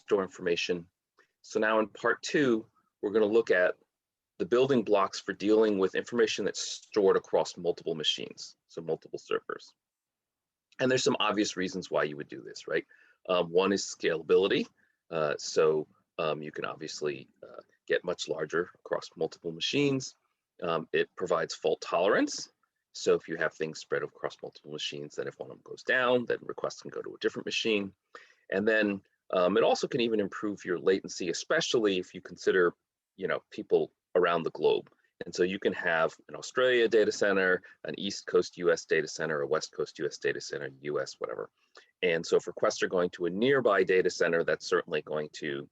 store information. So now in part 2, we're going to look at the building blocks for dealing with information that's stored across multiple machines, so multiple servers. And there's some obvious reasons why you would do this, right? One is scalability. You can obviously get much larger across multiple machines. It provides fault tolerance. So if you have things spread across multiple machines, then if one of them goes down, then requests can go to a different machine. And then it also can even improve your latency, especially if you consider, people around the globe. And so you can have an Australia data center, an East Coast US data center, a West Coast US data center, US, whatever. And so if requests are going to a nearby data center, that's certainly going to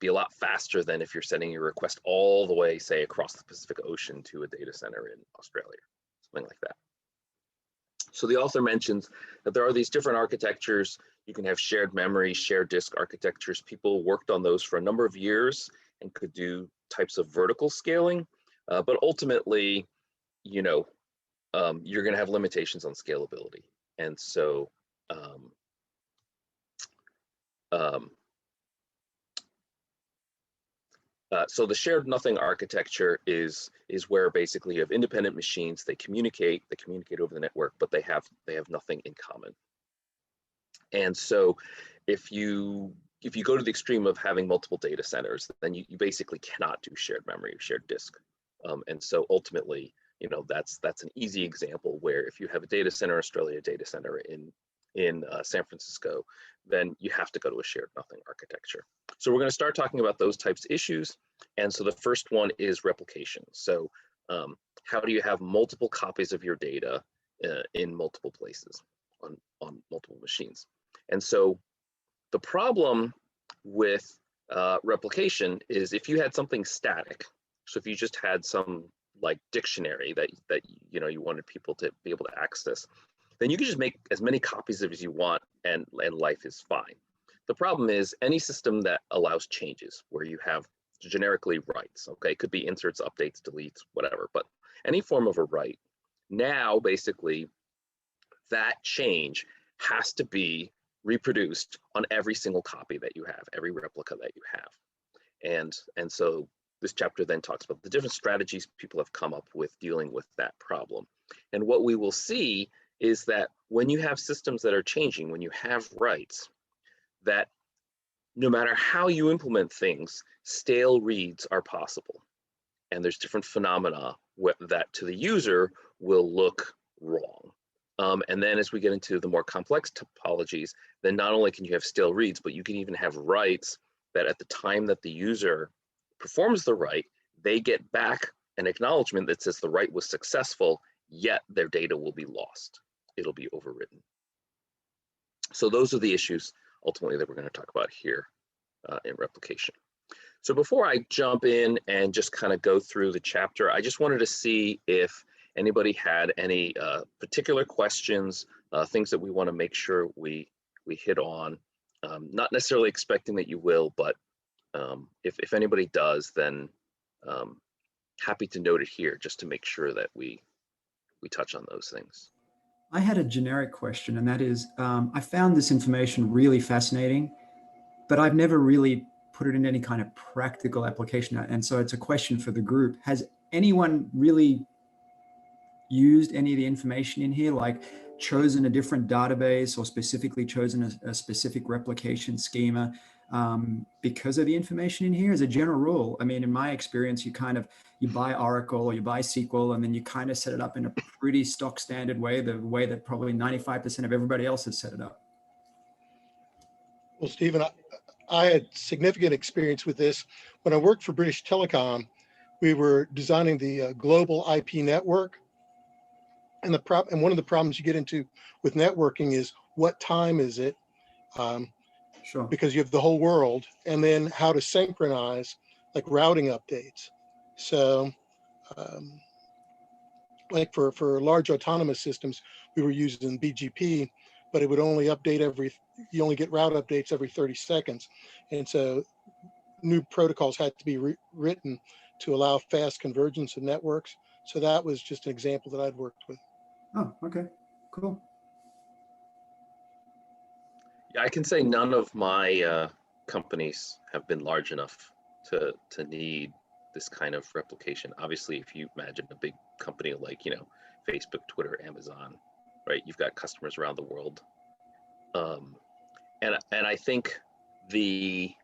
be a lot faster than if you're sending your request all the way, say, across the Pacific Ocean to a data center in Australia, something like that. So the author mentions that there are these different architectures. You can have shared memory, shared disk architectures. People worked on those for a number of years and could do types of vertical scaling, but ultimately, you're going to have limitations on scalability. And so, so the shared nothing architecture is where basically you have independent machines. They communicate over the network, but they have nothing in common. And so if you go to the extreme of having multiple data centers, then you basically cannot do shared memory or shared disk. And so ultimately, that's an easy example where if you have a data center, Australia data center in San Francisco, then you have to go to a shared nothing architecture. So we're going to start talking about those types of issues. And so the first one is replication. So how do you have multiple copies of your data in multiple places on multiple machines? And so the problem with replication is if you had something static, so if you just had some like dictionary that you wanted people to be able to access, then you can just make as many copies of it as you want and life is fine. The problem is any system that allows changes where you have generically writes, okay, it could be inserts, updates, deletes, whatever, but any form of a write, now basically that change has to be reproduced on every single copy that you have, every replica that you have. And so this chapter then talks about the different strategies people have come up with dealing with that problem. And what we will see is that when you have systems that are changing, when you have writes, that no matter how you implement things, stale reads are possible. And there's different phenomena that to the user will look wrong. And then as we get into the more complex topologies, then not only can you have stale reads, but you can even have writes that at the time that the user performs the write, they get back an acknowledgement that says the write was successful, yet their data will be lost. It'll be overwritten. So those are the issues ultimately that we're going to talk about here in replication. So before I jump in and just kind of go through the chapter, I just wanted to see if anybody had any particular questions, things that we want to make sure we hit on. Not necessarily expecting that you will, but if anybody does, then happy to note it here just to make sure that we touch on those things. I had a generic question, and that is, I found this information really fascinating, but I've never really put it in any kind of practical application. And so it's a question for the group. Has anyone really used any of the information in here, like chosen a different database or specifically chosen a specific replication schema because of the information in here? As a general rule, I mean, in my experience, you buy Oracle or you buy SQL, and then you kind of set it up in a pretty stock standard way, the way that probably 95% of everybody else has set it up. Well, Stephen, I had significant experience with this. When I worked for British Telecom, we were designing the global IP network. And one of the problems you get into with networking is what time is it? Sure. Because you have the whole world, and then how to synchronize like routing updates. So like for large autonomous systems, we were using BGP, but it would only update you only get route updates every 30 seconds. And so new protocols had to be written to allow fast convergence of networks. So that was just an example that I'd worked with. Oh, okay, cool. Yeah, I can say none of my companies have been large enough to need this kind of replication. Obviously, if you imagine a big company like, you know, Facebook, Twitter, Amazon, right? You've got customers around the world. And I think the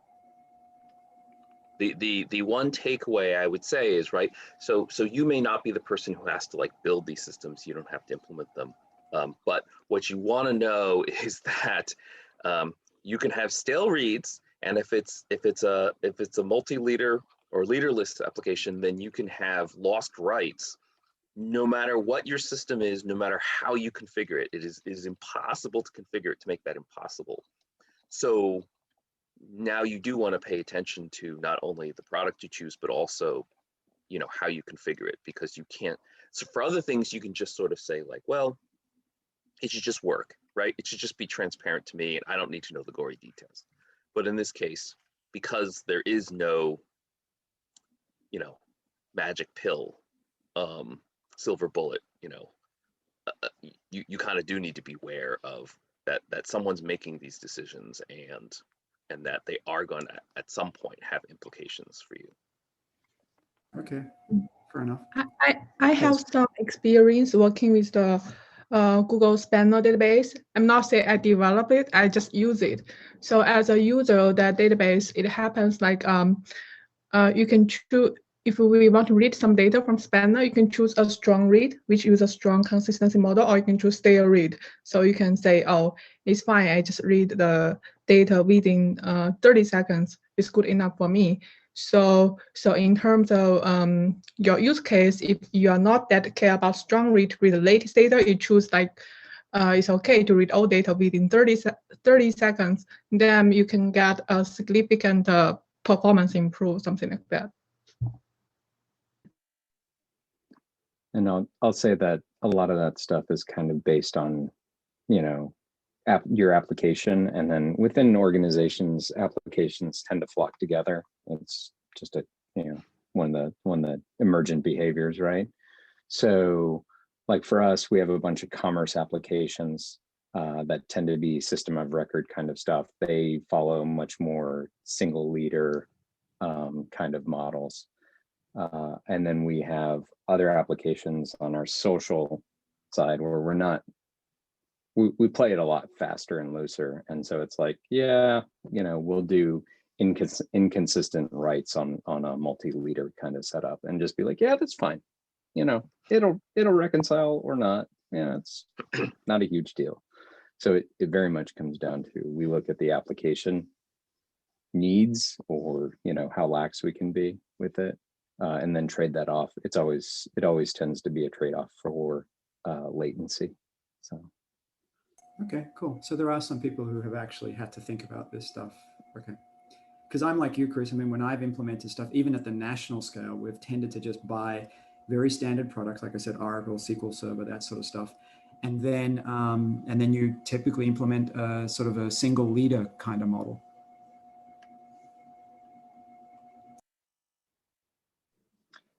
one takeaway I would say is, right, so you may not be the person who has to like build these systems. You don't have to implement them. But what you want to know is that you can have stale reads, and if it's a multi-leader or leaderless application, then you can have lost writes. No matter what your system is, no matter how you configure it, it is impossible to configure it to make that impossible. So now you do want to pay attention to not only the product you choose, but also, you know, how you configure it, because you can't. So for other things, you can just sort of say like, well, it should just work, right? It should just be transparent to me, and I don't need to know the gory details. But in this case, because there is no, you know, magic pill, silver bullet, you know, you kind of do need to be aware of that someone's making these decisions, and that they are going to at some point have implications for you. Okay, fair enough. I have some experience working with the Google Spanner database. I'm not saying I develop it, I just use it. So as a user of that database, it happens like you can choose, if we want to read some data from Spanner, you can choose a strong read, which uses a strong consistency model, or you can choose stale read. So you can say, oh, it's fine, I just read the data within 30 seconds. It's good enough for me. So in terms of your use case, if you are not that care about strong read with the latest data, you choose like, it's okay to read all data within 30 seconds, then you can get a significant performance improve, something like that. And I'll say that a lot of that stuff is kind of based on, you know, your application, and then within organizations, applications tend to flock together. It's just a, you know, one of the emergent behaviors, right? So like for us, we have a bunch of commerce applications that tend to be system of record kind of stuff. They follow much more single leader kind of models. And then we have other applications on our social side where we're not, we play it a lot faster and looser. And so it's like, yeah, you know, we'll do inconsistent writes on a multi-leader kind of setup and just be like, yeah, that's fine. You know, it'll reconcile or not. Yeah, it's not a huge deal. So it very much comes down to, we look at the application needs, or, you know, how lax we can be with it. And then trade that off. It always tends to be a trade-off for latency. So. Okay, cool. So there are some people who have actually had to think about this stuff. Okay. Because I'm like you, Chris. I mean, when I've implemented stuff, even at the national scale, we've tended to just buy very standard products, like I said, Oracle, SQL Server, that sort of stuff. And then you typically implement a sort of a single leader kind of model.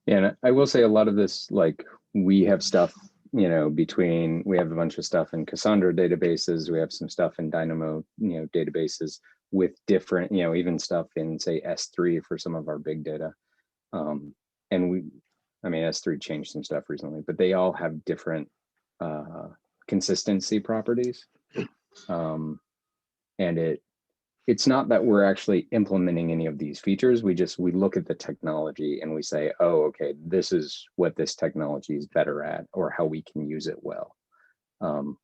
Yeah, and I will say a lot of this, like, we have stuff, you know, we have a bunch of stuff in Cassandra databases, we have some stuff in Dynamo, you know, databases with different, you know, even stuff in, say, S3 for some of our big data. And I mean, S3 changed some stuff recently, but they all have different consistency properties. And it's not that we're actually implementing any of these features. We look at the technology and we say, oh, okay, this is what this technology is better at, or how we can use it well.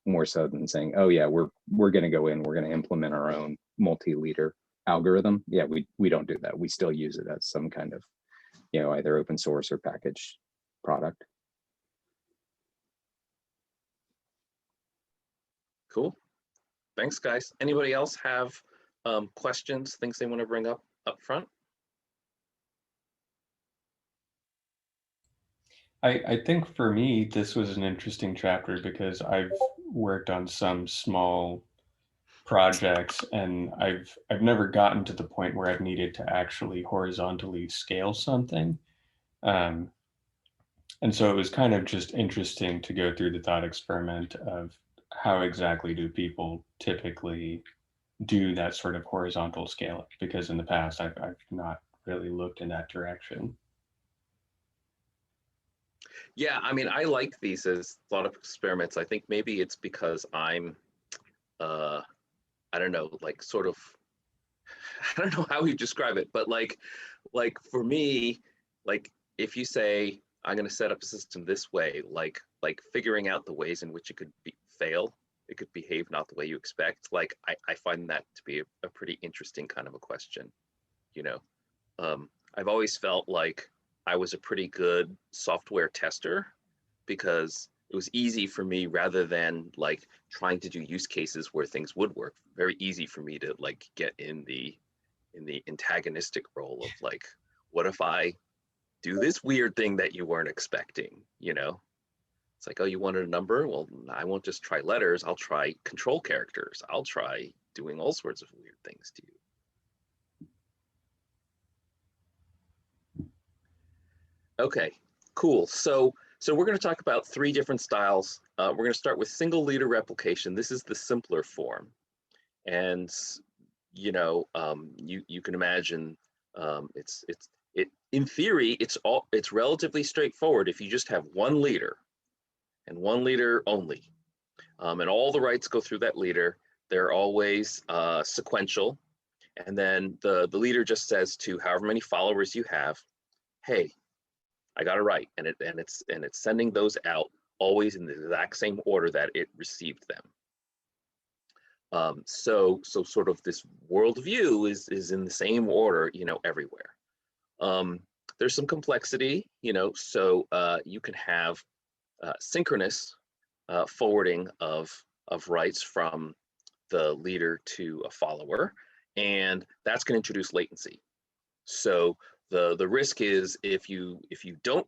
More so than saying, oh yeah, we're going to go in, we're going to implement our own multi-leader algorithm. Yeah, we don't do that. We still use it as some kind of, you know, either open source or packaged product. Cool. Thanks, guys. Anybody else have questions, things they want to bring up front? I think for me, this was an interesting chapter because I've worked on some small projects, and I've never gotten to the point where I've needed to actually horizontally scale something. And so it was kind of just interesting to go through the thought experiment of how exactly do people typically do that sort of horizontal scale, because in the past I've not really looked in that direction. Yeah, I mean, I like these as thought experiments. I think maybe it's because I'm, I don't know, like sort of, I don't know how you describe it, but like for me, like if you say, I'm going to set up a system this way, like figuring out the ways in which it could fail, it could behave not the way you expect. Like I find that to be a pretty interesting kind of a question, you know. I've always felt like I was a pretty good software tester because it was easy for me, rather than like trying to do use cases where things would work, very easy for me to like get in the antagonistic role of like, what if I do this weird thing that you weren't expecting, you know? It's like, oh, you wanted a number? Well, I won't just try letters, I'll try control characters. I'll try doing all sorts of weird things to you. Okay, cool. So we're going to talk about 3 different styles. We're going to start with single leader replication. This is the simpler form. And, you know, you can imagine in theory, it's relatively straightforward if you just have one leader and one leader only. And all the writes go through that leader. They're always sequential. And then the leader just says to however many followers you have, hey, I got it right, and it's sending those out always in the exact same order that it received them. So sort of this worldview is in the same order, you know, everywhere. There's some complexity, you know, so you can have synchronous forwarding of writes from the leader to a follower, and that's going to introduce latency. So the risk is if you don't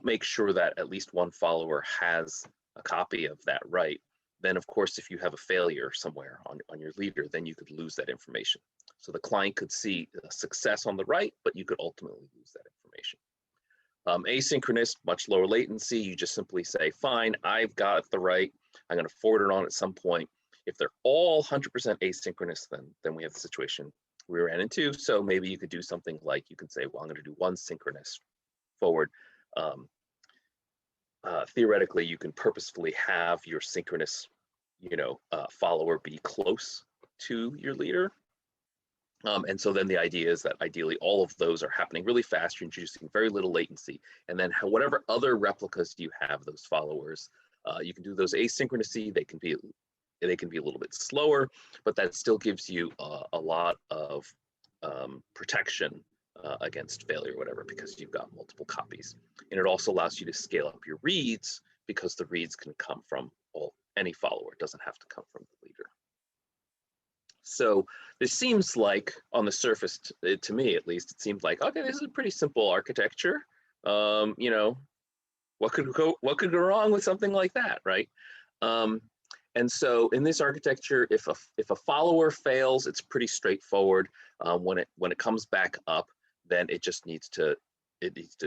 make sure that at least one follower has a copy of that write, then of course if you have a failure somewhere on your leader, then you could lose that information. So the client could see a success on the write, but you could ultimately lose that information. Asynchronous, much lower latency. You just simply say, fine, I've got the write, I'm going to forward it on at some point. If they're all 100% asynchronous, then we have the situation we ran into. So maybe you could do something like, you could say, well, I'm going to do one synchronous forward. Theoretically, you can purposefully have your synchronous, you know, follower be close to your leader. And so then the idea is that ideally all of those are happening really fast. You're introducing very little latency. And then whatever other replicas you have, those followers, you can do those asynchronously. They can be a little bit slower, but that still gives you a lot of protection against failure or whatever, because you've got multiple copies. And it also allows you to scale up your reads, because the reads can come from any follower. It doesn't have to come from the leader. So this seems like, on the surface, to me at least, it seems like, okay, this is a pretty simple architecture. You know, what could go wrong with something like that, right? And so in this architecture, if a follower fails, it's pretty straightforward. When it comes back up, then it needs to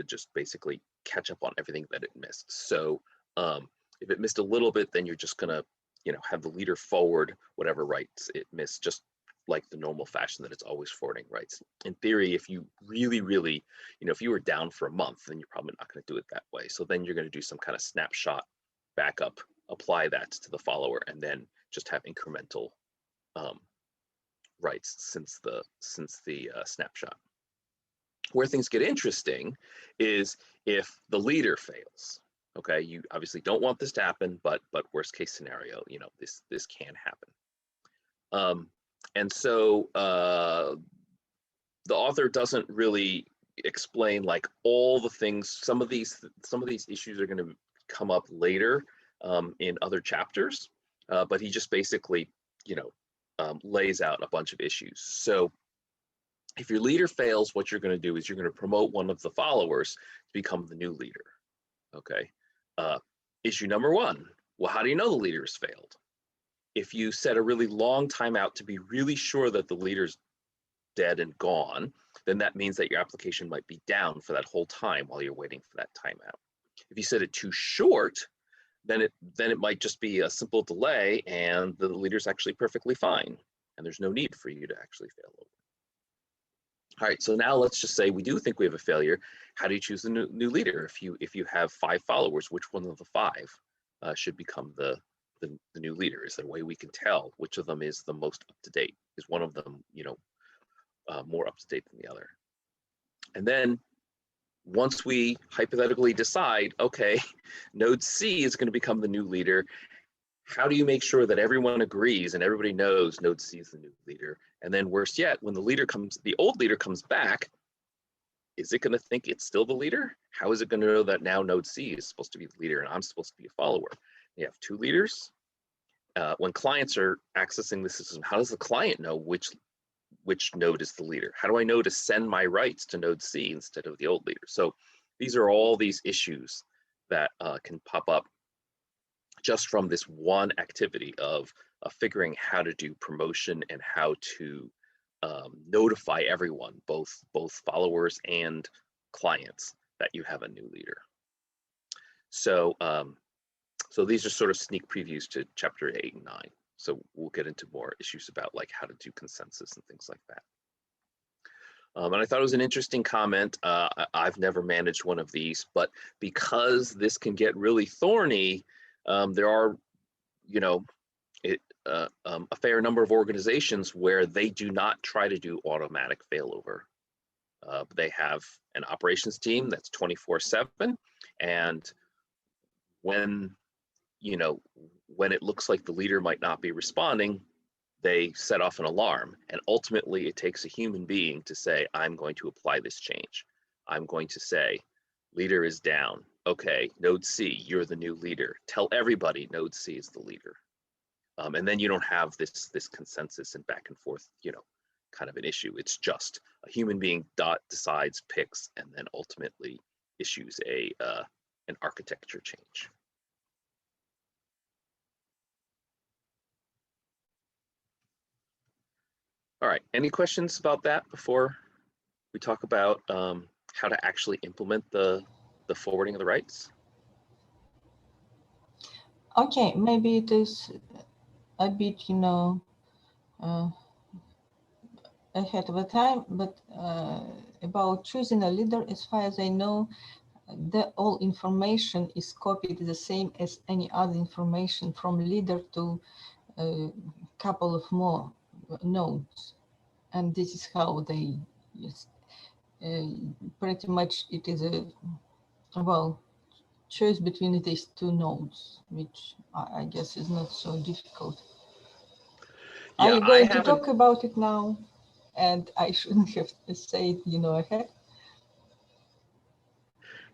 just basically catch up on everything that it missed. So if it missed a little bit, then you're just gonna, you know, have the leader forward whatever writes it missed, just like the normal fashion that it's always forwarding writes. In theory, if you really, you know, if you were down for a month, then you're probably not going to do it that way. So then you're going to do some kind of snapshot backup, apply that to the follower, and then just have incremental writes since the snapshot. Where things get interesting is if the leader fails. Okay, you obviously don't want this to happen, but worst case scenario, you know, this can happen. And so the author doesn't really explain like all the things. Some of these issues are going to come up later in other chapters, but he just basically, you know, lays out a bunch of issues. So if your leader fails, what you're going to do is you're going to promote one of the followers to become the new leader. Okay. Issue number 1, well, how do you know the leader's failed? If you set a really long timeout to be really sure that the leader's dead and gone, then that means that your application might be down for that whole time while you're waiting for that timeout. If you set it too short, then it might just be a simple delay and the leader's actually perfectly fine and there's no need for you to actually fail over. All right, so now let's just say we do think we have a failure. How do you choose the new leader? If you have 5 followers, which one of the 5 should become the new leader? Is there a way we can tell which of them is the most up to date? Is one of them, more up to date than the other? And then once we hypothetically decide, okay, node C is going to become the new leader, how do you make sure that everyone agrees and everybody knows node C is the new leader? And then worse yet, when the old leader comes back, is it going to think it's still the leader? How is it going to know that now node C is supposed to be the leader and I'm supposed to be a follower? You have 2 leaders. When clients are accessing the system, how does the client know which node is the leader? How do I know to send my writes to node C instead of the old leader? So these are all these issues that can pop up just from this one activity of figuring how to do promotion and how to notify everyone, both followers and clients, that you have a new leader. So so these are sort of sneak previews to chapter 8 and 9. So we'll get into more issues about like how to do consensus and things like that. And I thought it was an interesting comment. I've never managed one of these, but because this can get really thorny, there are, a fair number of organizations where they do not try to do automatic failover. They have an operations team that's 24/7, and when it looks like the leader might not be responding, they set off an alarm. And ultimately, it takes a human being to say, I'm going to apply this change. I'm going to say, leader is down. Okay, node C, you're the new leader. Tell everybody node C is the leader. And then you don't have this consensus and back and forth, kind of an issue. It's just a human being decides, picks, and then ultimately issues an architecture change. All right, any questions about that before we talk about how to actually implement the forwarding of the rights? Okay, maybe it is a bit, ahead of the time, but about choosing a leader, as far as I know, all information is copied the same as any other information from leader to a couple of more nodes. And this is how they, pretty much it is a, choice between these 2 nodes, which I guess is not so difficult. Yeah, Are you going to talk about it now? And I shouldn't have said, ahead.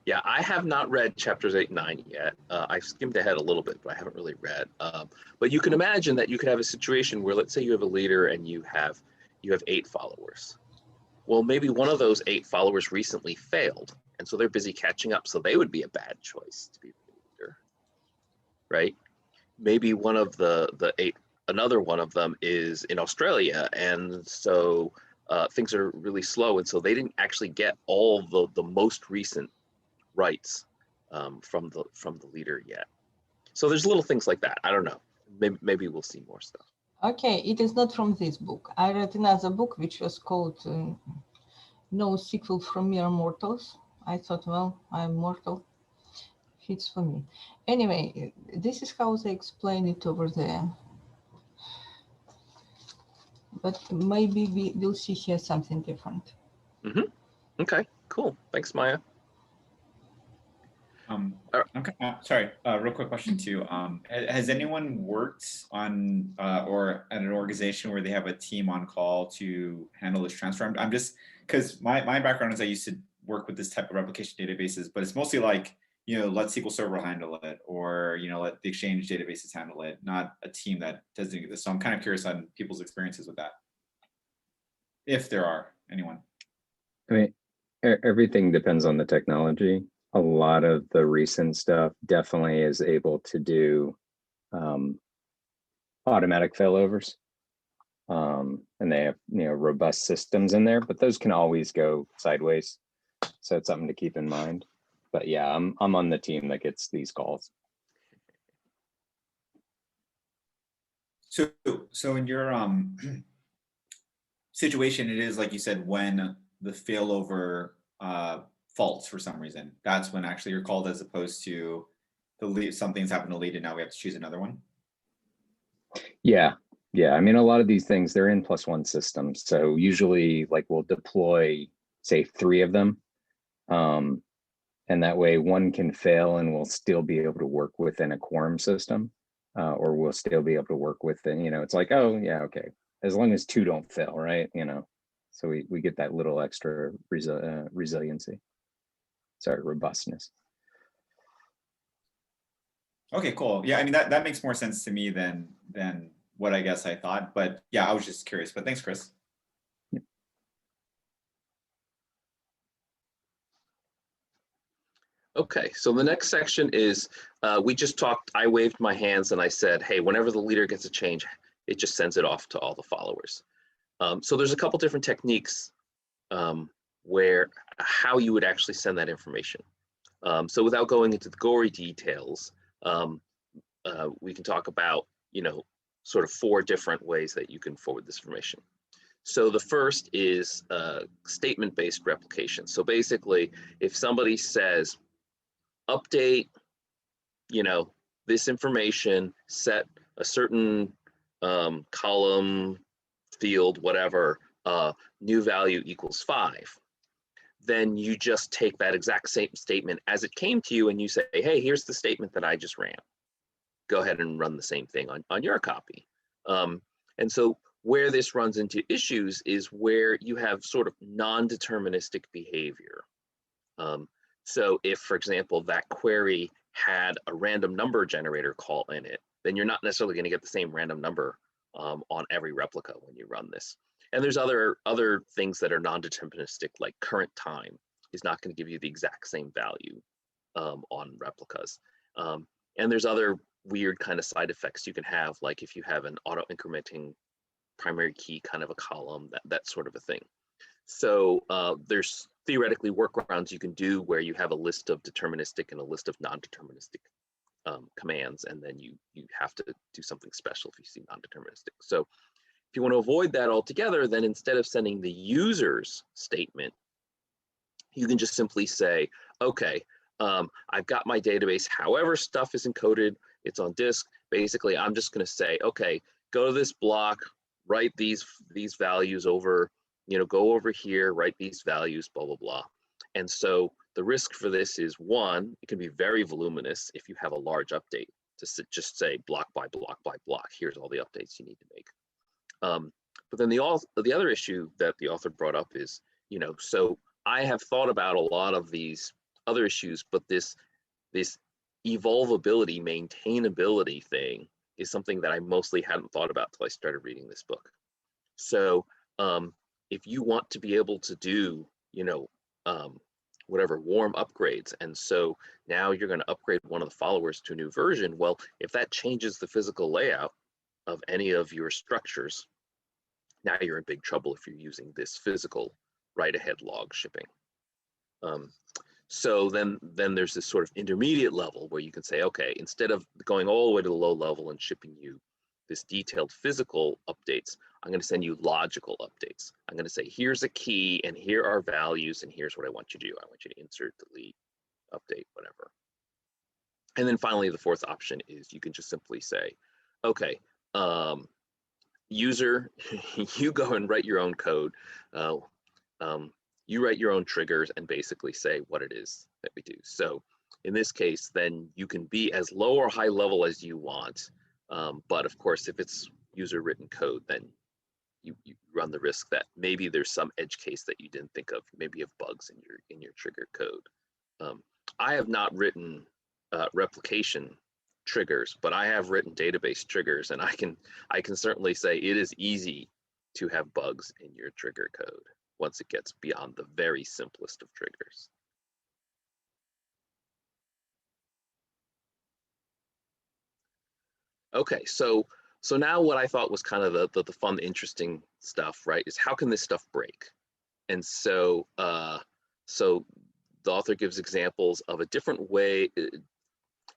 Yeah, I have not read chapters 8 and 9 yet. I skimmed ahead a little bit, but I haven't really read. But you can imagine that you could have a situation where, let's say you have a leader and you have 8 followers. Well, maybe one of those 8 followers recently failed, and so they're busy catching up. So they would be a bad choice to be the leader, right? Maybe one of the 8, another one of them is in Australia, and so things are really slow, and so they didn't actually get all the most recent rights from the leader yet. So there's little things like that. I don't know. Maybe we'll see more stuff. Okay, it is not from this book. I read another book which was called No Sequel from Mere Mortals. I thought, well, I'm mortal. Fits for me. Anyway, this is how they explain it over there. But maybe we'll see here something different. Mm-hmm. Okay, cool. Thanks, Maya. Okay, sorry, real quick question too. Has anyone worked on or at an organization where they have a team on call to handle this transfer? I'm just, because my background is I used to work with this type of replication databases, but it's mostly like, let SQL Server handle it, or, let the Exchange databases handle it, not a team that does this. So I'm kind of curious on people's experiences with that, if there are anyone. I mean, everything depends on the technology. A lot of the recent stuff definitely is able to do automatic failovers. And they have, robust systems in there, but those can always go sideways. So it's something to keep in mind. But yeah, I'm on the team that gets these calls. So in your situation, it is like you said, when the failover faults for some reason, that's when actually you're called, as opposed to the lead, something's happened to lead and now we have to choose another one. Yeah. Yeah. I mean, a lot of these things, they're N+1 systems. So usually like we'll deploy, say 3 of them. And that way one can fail and we'll still be able to work within a quorum system, or we'll still be able to work within, you know, it's like, oh yeah, okay. As long as 2 don't fail, right? You know, so we get that little extra resiliency. Sorry, robustness. Okay, cool. Yeah, I mean, that makes more sense to me than what I guess I thought. But yeah, I was just curious. But thanks, Chris. Okay, so the next section is, we just talked, I waved my hands and I said, hey, whenever the leader gets a change, it just sends it off to all the followers. So there's a couple different techniques where how you would actually send that information. So without going into the gory details, we can talk about, you know, sort of 4 different ways that you can forward this information. So the first is statement-based replication. So basically, if somebody says, update, you know, this information, set a certain column, field, whatever, new value equals 5, then you just take that exact same statement as it came to you and you say, hey, here's the statement that I just ran. Go ahead and run the same thing on your copy. And so where this runs into issues is where you have sort of non-deterministic behavior. So if, for example, that query had a random number generator call in it, then you're not necessarily going to get the same random number on every replica when you run this. And there's other things that are non-deterministic, like current time is not going to give you the exact same value on replicas. And there's other weird kind of side effects you can have, like if you have an auto-incrementing primary key kind of a column, that sort of a thing. So there's theoretically workarounds you can do where you have a list of deterministic and a list of non-deterministic commands, and then you have to do something special if you see non-deterministic. So if you want to avoid that altogether, then instead of sending the user's statement, you can just simply say, okay, I've got my database, however stuff is encoded, it's on disk. Basically, I'm just going to say, okay, go to this block, write these values over, you know, go over here, write these values, blah, blah, blah. And so the risk for this is, one, it can be very voluminous if you have a large update to just say block by block by block, here's all the updates you need to make. But then the other issue that the author brought up is, you know, so I have thought about a lot of these other issues, but this evolvability, maintainability thing is something that I mostly hadn't thought about till I started reading this book. So if you want to be able to do, you know, whatever warm upgrades, and so now you're going to upgrade one of the followers to a new version, well, if that changes the physical layout of any of your structures, now you're in big trouble if you're using this physical write-ahead log shipping. So then there's this sort of intermediate level where you can say, okay, instead of going all the way to the low level and shipping you this detailed physical updates, I'm going to send you logical updates. I'm going to say, here's a key and here are values and here's what I want you to do. I want you to insert, delete, update, whatever. And then finally, the fourth option is you can just simply say, okay, user, you go and write your own code. You write your own triggers and basically say what it is that we do. So in this case, then you can be as low or high level as you want. But of course, if it's user written code, then you run the risk that maybe there's some edge case that you didn't think of. Maybe you have bugs in your trigger code. I have not written replication triggers, but I have written database triggers, and I can certainly say it is easy to have bugs in your trigger code once it gets beyond the very simplest of triggers. Okay, so now what I thought was kind of the fun, interesting stuff, right, is how can this stuff break? And so so the author gives examples of a different way.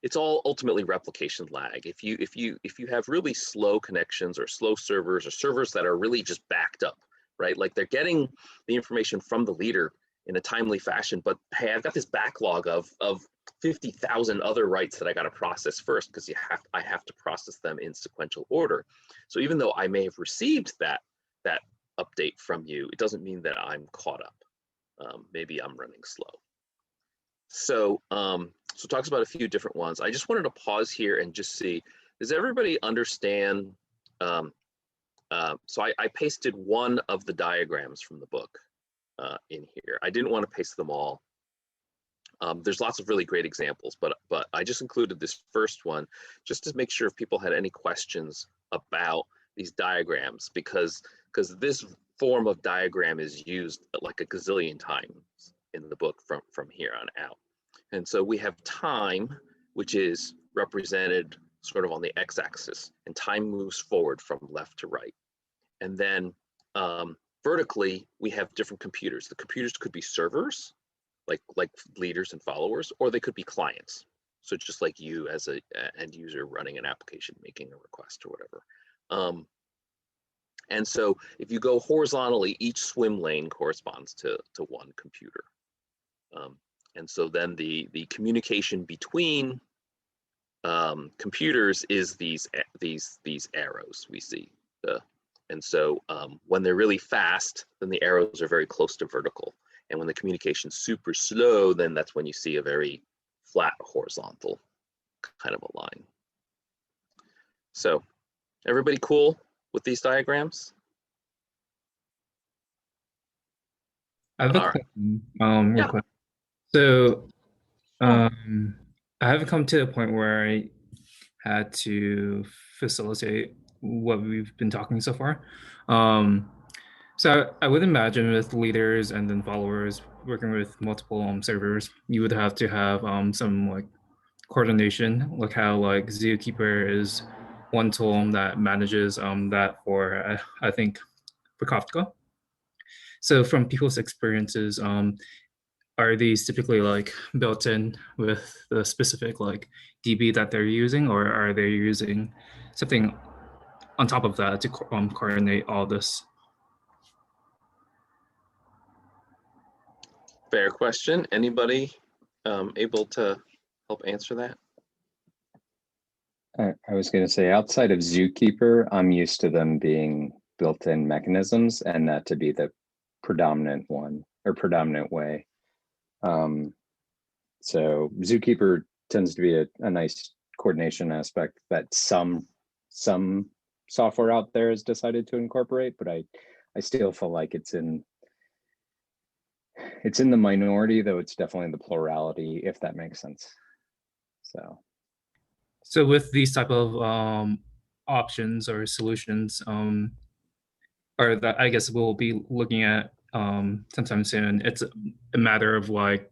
it's all ultimately replication lag. If you have really slow connections or slow servers or servers that are really just backed up, right? Like they're getting the information from the leader in a timely fashion, but hey, I've got this backlog of 50,000 other writes that I got to process first because I have to process them in sequential order. So even though I may have received that update from you, it doesn't mean that I'm caught up. Maybe I'm running slow. So so it talks about a few different ones. I just wanted to pause here and just see, does everybody understand? So I pasted one of the diagrams from the book in here. I didn't want to paste them all. There's lots of really great examples, but I just included this first one just to make sure if people had any questions about these diagrams, because this form of diagram is used like a gazillion times in the book from here on out. And so we have time, which is represented sort of on the x-axis, and time moves forward from left to right. And then vertically, we have different computers. The computers could be servers, like leaders and followers, or they could be clients. So just like you as an end user running an application, making a request or whatever. And so if you go horizontally, each swim lane corresponds to one computer. And so then the communication between computers is these arrows we see. And so when they're really fast, then the arrows are very close to vertical. And when the communication's super slow, then that's when you see a very flat horizontal kind of a line. So everybody cool with these diagrams? I have a question, real quick. So I haven't come to a point where I had to facilitate what we've been talking so far. So I would imagine with leaders and then followers working with multiple servers, you would have to have some like coordination, like how like Zookeeper is one tool that manages that for I think for Kafka. So from people's experiences, are these typically like built in with the specific like DB that they're using, or are they using something on top of that to coordinate all this? Fair question. Anybody able to help answer that? I was going to say, outside of Zookeeper, I'm used to them being built-in mechanisms and that to be the predominant one or predominant way. So Zookeeper tends to be a nice coordination aspect that some software out there has decided to incorporate, but I still feel like it's in the minority, though it's definitely the plurality, if that makes sense. So with these type of options or solutions, or that I guess we'll be looking at sometime soon, it's a matter of like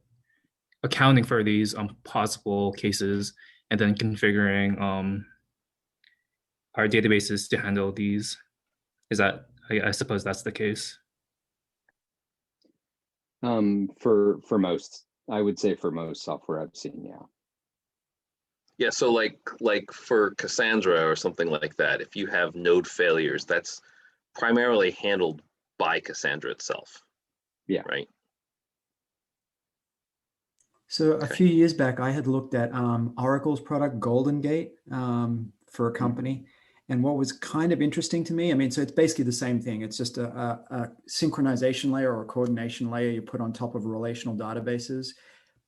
accounting for these possible cases and then configuring our databases to handle these. Is that, I suppose that's the case? For most, I would say for most software I've seen, yeah. Yeah, so like for Cassandra or something like that, if you have node failures, that's primarily handled by Cassandra itself. Yeah. Right. So a few years back, I had looked at Oracle's product Golden Gate for a company. And what was kind of interesting to me, I mean, so it's basically the same thing. It's just a synchronization layer or a coordination layer you put on top of relational databases,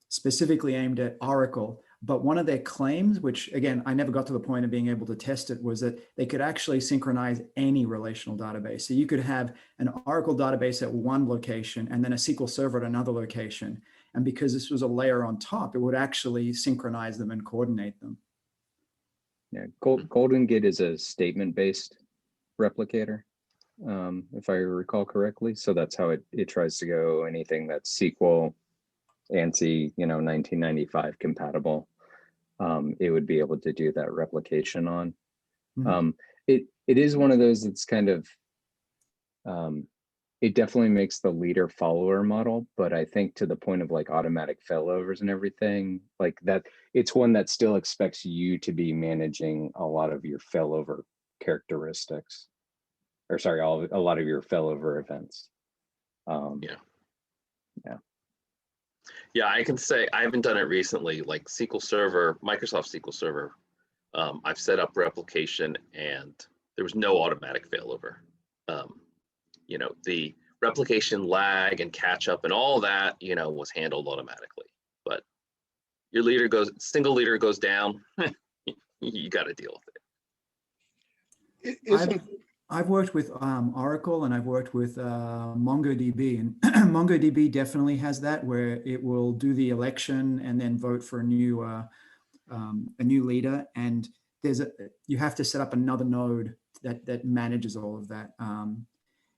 specifically aimed at Oracle. But one of their claims, which again, I never got to the point of being able to test it, was that they could actually synchronize any relational database. So you could have an Oracle database at one location and then a SQL Server at another location. And because this was a layer on top, it would actually synchronize them and coordinate them. Yeah, Golden Gate is a statement-based replicator, if I recall correctly. So that's how it tries to go anything that's SQL, ANSI, 1995 compatible. It would be able to do that replication on. It is one of those that's kind of it definitely makes the leader follower model, but I think to the point of like automatic failovers and everything like that, it's one that still expects you to be managing a lot of your failover characteristics, or sorry, a lot of your failover events. Yeah, I can say I haven't done it recently. Like SQL Server, Microsoft SQL Server, I've set up replication, and there was no automatic failover. You know, the replication lag and catch up and all that, you know, was handled automatically. But your leader single leader goes down, you got to deal with it. I've worked with Oracle, and I've worked with MongoDB, and MongoDB definitely has that, where it will do the election and then vote for a new leader, and you have to set up another node that manages all of that.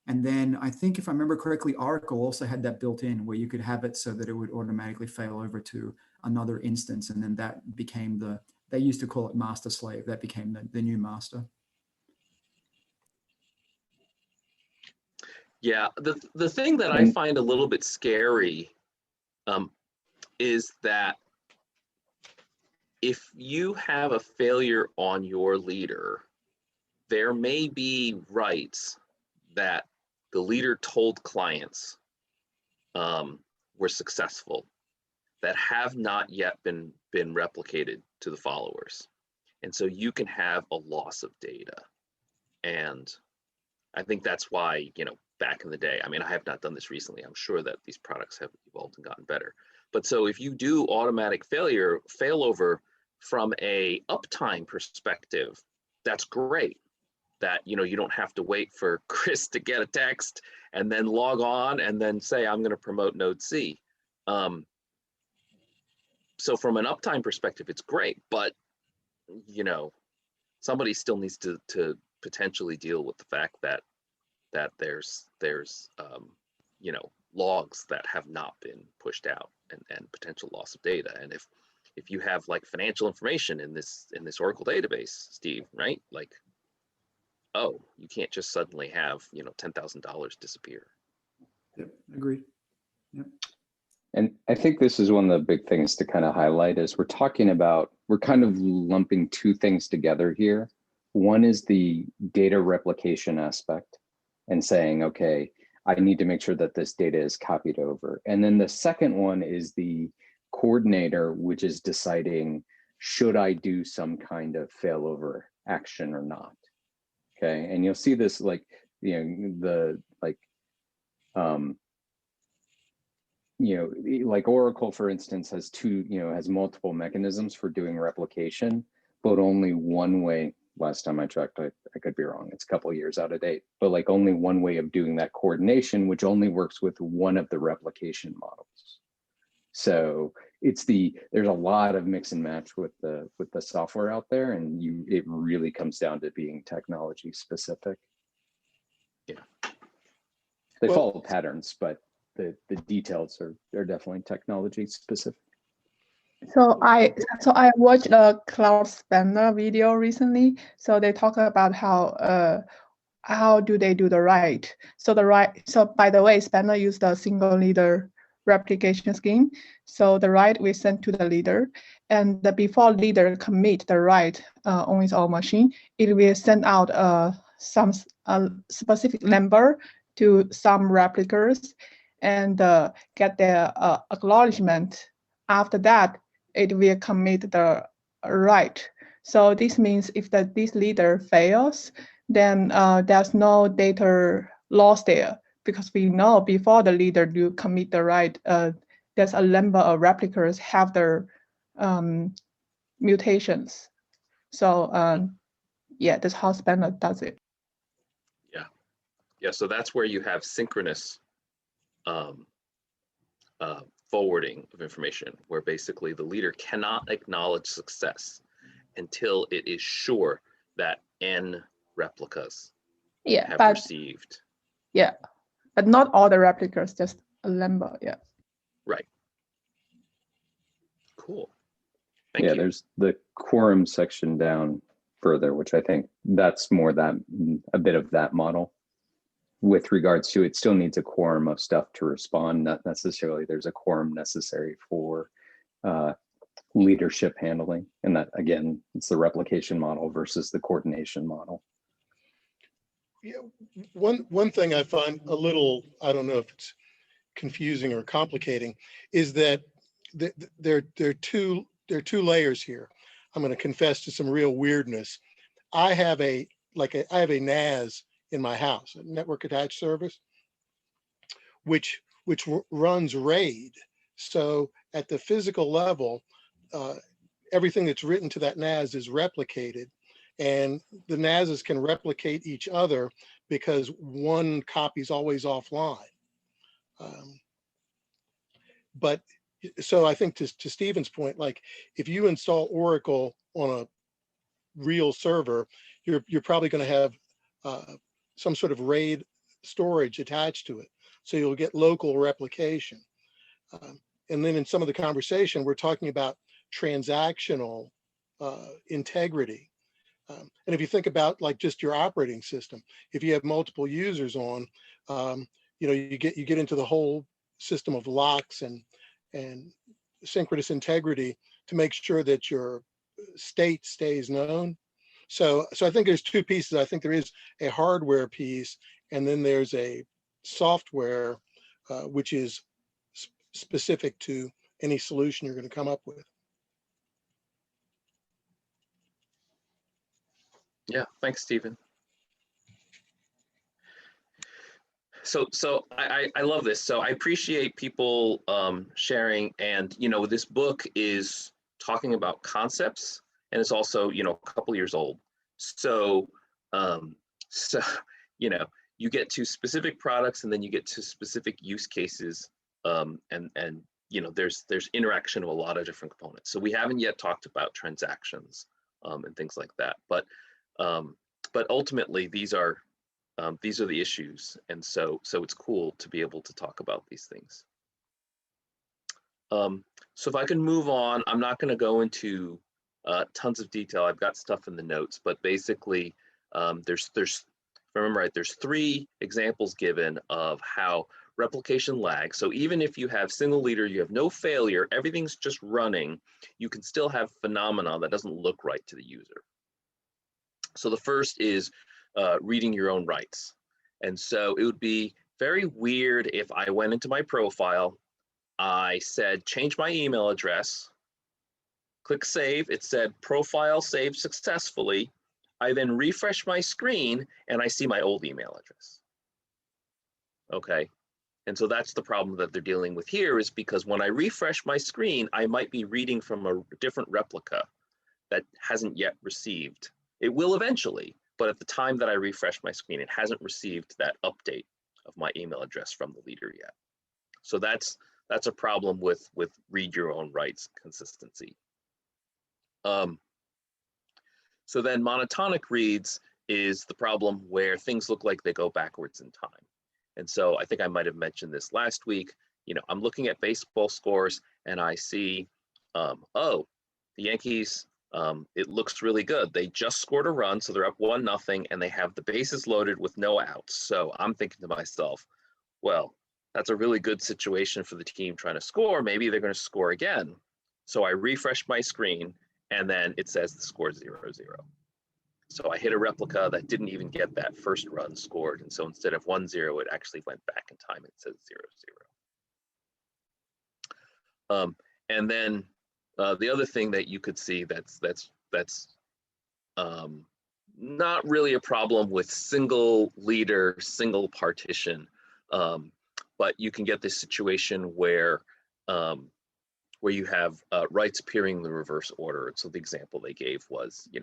And then I think, if I remember correctly, Oracle also had that built in, where you could have it so that it would automatically fail over to another instance, and then that became they used to call it master slave. That became the new master. Yeah, the thing that I find a little bit scary is that if you have a failure on your leader, there may be rights that the leader told clients were successful that have not yet been replicated to the followers. And so you can have a loss of data. And I think that's why, you know, back in the day, I mean, I have not done this recently. I'm sure that these products have evolved and gotten better. But so if you do automatic failover from a uptime perspective, that's great. That, you know, you don't have to wait for Chris to get a text and then log on and then say, I'm going to promote node C. So from an uptime perspective, it's great, but, you know, somebody still needs to potentially deal with the fact that there's you know, logs that have not been pushed out and potential loss of data. And if you have like financial information in this Oracle database, Steve, right? Like, oh, you can't just suddenly have, you know, $10,000 disappear. Yep, agreed. Yep. And I think this is one of the big things to kind of highlight is we're kind of lumping two things together here. One is the data replication aspect and saying, okay, I need to make sure that this data is copied over. And then the second one is the coordinator, which is deciding, should I do some kind of failover action or not? Okay, and you'll see this like, you know, you know, like Oracle, for instance, has multiple mechanisms for doing replication, but only one way. Last time I checked, I could be wrong. It's a couple of years out of date, but like only one way of doing that coordination, which only works with one of the replication models. So there's a lot of mix and match with the software out there, and it really comes down to being technology specific. Yeah, they follow patterns, but the details are definitely technology specific. So I watched a Cloud Spanner video recently. So they talk about how do they do the write. So by the way, Spanner used a single leader replication scheme. So the write we send to the leader, and before leader commit the write on his own machine, it will send out some specific number to some replicas and get their acknowledgement. After that, it will commit the write. So this means if this leader fails, then there's no data loss there, because we know before the leader do commit the write, there's a number of replicas have their mutations. So yeah, that's how Spanner does it. Yeah, so that's where you have synchronous forwarding of information, where basically the leader cannot acknowledge success until it is sure that N replicas have received. Yeah, but not all the replicas, just a number. Yeah. Right. Cool. Thank you. There's the quorum section down further, which I think that's more a bit of that model, with regards to it still needs a quorum of stuff to respond, not necessarily there's a quorum necessary for leadership handling. And that, again, it's the replication model versus the coordination model. Yeah, one thing I find a little, I don't know if it's confusing or complicating, is that there are two layers here. I'm going to confess to some real weirdness. I have a NAS in my house, a network attached service, which runs RAID. So at the physical level, everything that's written to that NAS is replicated, and the NASs can replicate each other because one copy is always offline. But so I think to Stephen's point, like if you install Oracle on a real server, you're probably going to have some sort of RAID storage attached to it. So you'll get local replication. And then in some of the conversation, we're talking about transactional integrity. And if you think about like just your operating system, if you have multiple users on, you get into the whole system of locks and synchronous integrity to make sure that your state stays known. So I think there's two pieces. I think there is a hardware piece, and then there's a software, which is specific to any solution you're going to come up with. Yeah, thanks, Stephen. So I love this. So I appreciate people sharing, and this book is talking about concepts, and it's also a couple years old. So you get to specific products, and then you get to specific use cases, and there's interaction of a lot of different components. So we haven't yet talked about transactions and things like that, but ultimately these are the issues, and so it's cool to be able to talk about these things. So if I can move on, I'm not going to go into tons of detail. I've got stuff in the notes, but basically there's if I remember right, there's 3 examples given of how replication lags. So even if you have single leader, you have no failure, everything's just running, you can still have phenomena that doesn't look right to the user. So the first is reading your own rights. And so it would be very weird if I went into my profile, I said, change my email address, click save, it said profile saved successfully. I then refresh my screen and I see my old email address. Okay, and so that's the problem that they're dealing with here, is because when I refresh my screen, I might be reading from a different replica that hasn't yet received. It will eventually, but at the time that I refresh my screen, it hasn't received that update of my email address from the leader yet. So that's a problem with read your own rights consistency. So then monotonic reads is the problem where things look like they go backwards in time. And so I think I might have mentioned this last week. I'm looking at baseball scores and I see, oh, the Yankees, it looks really good. They just scored a run, so they're up 1-0, and they have the bases loaded with no outs. So I'm thinking to myself, well, that's a really good situation for the team trying to score. Maybe they're going to score again. So I refresh my screen, and then it says the score is 0-0. So I hit a replica that didn't even get that first run scored. And so instead of 1-0, it actually went back in time. It says 0-0. And then the other thing that you could see that's not really a problem with single leader, single partition, but you can get this situation where you have rights appearing in the reverse order. So the example they gave was, you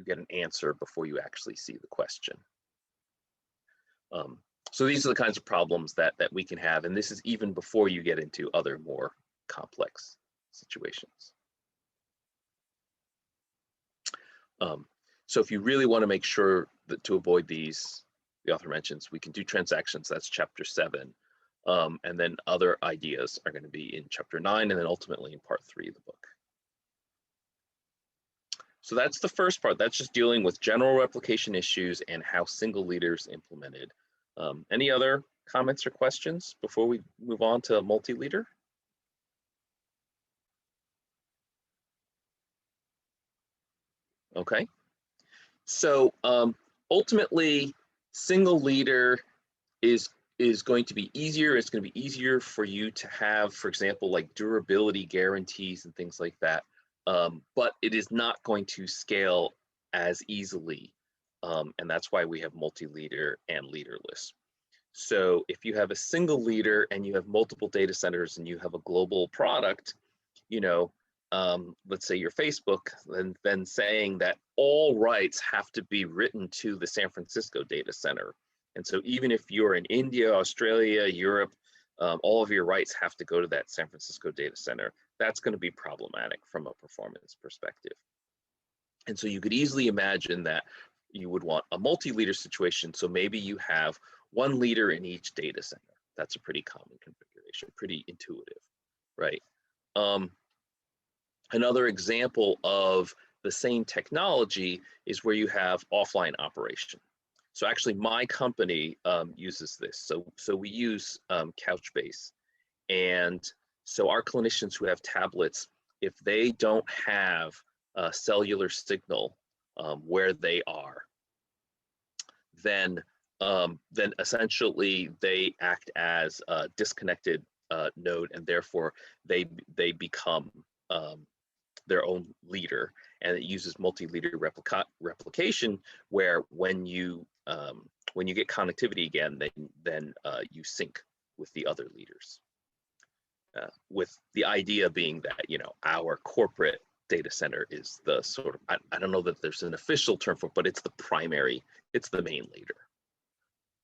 get an answer before you actually see the question. So these are the kinds of problems that we can have, and this is even before you get into other more complex situations. So if you really want to make sure that to avoid these, the author mentions, we can do transactions. That's chapter 7. And then other ideas are going to be in chapter 9 and then ultimately in part 3 of the book. So that's the first part. That's just dealing with general replication issues and how single leaders implemented. Any other comments or questions before we move on to multi-leader? Okay, so ultimately, single leader is going to be easier. It's going to be easier for you to have, for example, like durability guarantees and things like that. But it is not going to scale as easily. And that's why we have multi-leader and leaderless. So if you have a single leader and you have multiple data centers and you have a global product, you know, let's say your Facebook, then saying that all rights have to be written to the San Francisco data center. And so even if you're in India, Australia, Europe, all of your rights have to go to that San Francisco data center. That's going to be problematic from a performance perspective. And so you could easily imagine that you would want a multi-leader situation. So maybe you have one leader in each data center. That's a pretty common configuration, pretty intuitive, right? Another example of the same technology is where you have offline operation. So actually my company uses this. So we use Couchbase. And so our clinicians who have tablets, if they don't have a cellular signal where they are, then essentially they act as a disconnected node, and therefore they become their own leader. And it uses multi-leader replication, where when you get connectivity again, then you sync with the other leaders. With the idea being that, you know, our corporate data center is the sort of, I don't know that there's an official term for it, but it's the primary, it's the main leader.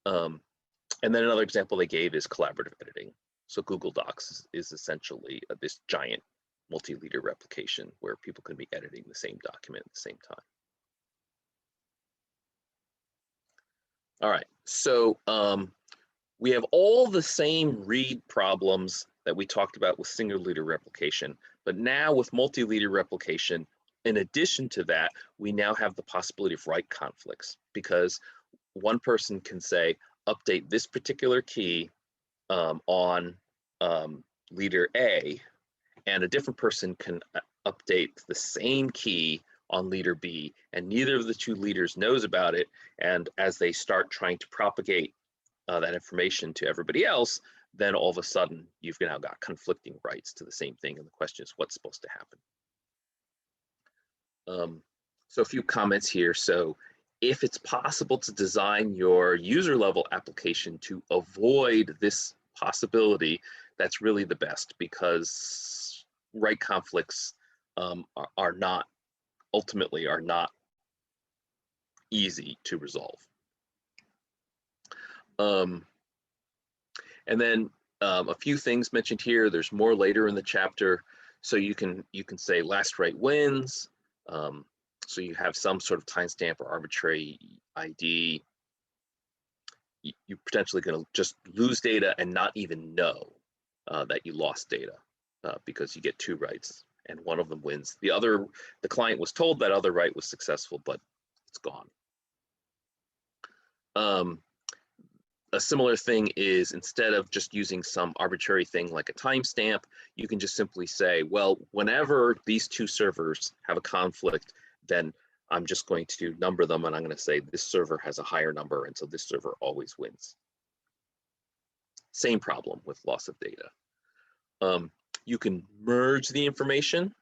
And then another example they gave is collaborative editing. So Google Docs is essentially this giant multi-leader replication where people can be editing the same document at the same time. All right, so we have all the same read problems that we talked about with single leader replication, but now with multi-leader replication, in addition to that, we now have the possibility of write conflicts, because one person can say, update this particular key on leader A, and a different person can update the same key on leader B, and neither of the two leaders knows about it. And as they start trying to propagate that information to everybody else, then all of a sudden you've now got conflicting rights to the same thing. And the question is, what's supposed to happen? So a few comments here. So if it's possible to design your user level application to avoid this possibility, that's really the best, because write conflicts are not easy to resolve. And then a few things mentioned here. There's more later in the chapter. So you can say last write wins. So you have some sort of timestamp or arbitrary ID. You're potentially going to just lose data and not even know that you lost data because you get two writes and one of them wins. The client was told that other write was successful, but it's gone. A similar thing is, instead of just using some arbitrary thing like a timestamp, you can just simply say, well, whenever these two servers have a conflict, then I'm just going to number them, and I'm going to say this server has a higher number, and so this server always wins. Same problem with loss of data. You can merge the information,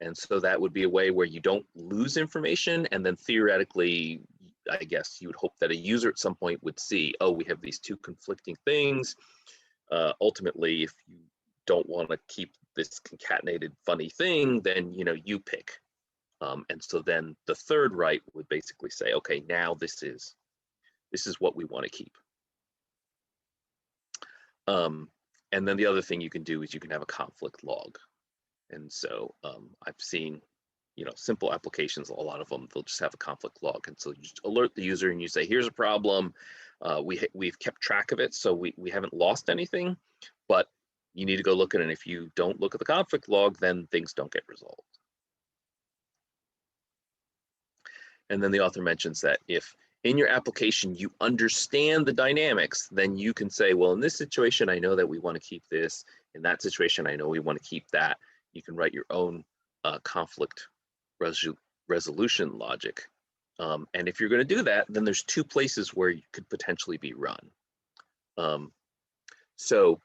and so that would be a way where you don't lose information, and then theoretically, I guess you would hope that a user at some point would see, oh, we have these two conflicting things. Ultimately, if you don't want to keep this concatenated funny thing, then you pick. And so then the third write would basically say, okay, now this is what we want to keep. And then the other thing you can do is you can have a conflict log. And so I've seen, simple applications, a lot of them, they'll just have a conflict log. And so you just alert the user and you say, here's a problem. We've kept track of it, so we haven't lost anything, but you need to go look at it. And if you don't look at the conflict log, then things don't get resolved. And then the author mentions that if in your application, you understand the dynamics, then you can say, well, in this situation, I know that we want to keep this. In that situation, I know we want to keep that. You can write your own conflict resolution logic. And if you're going to do that, then there's two places where you could potentially be run. So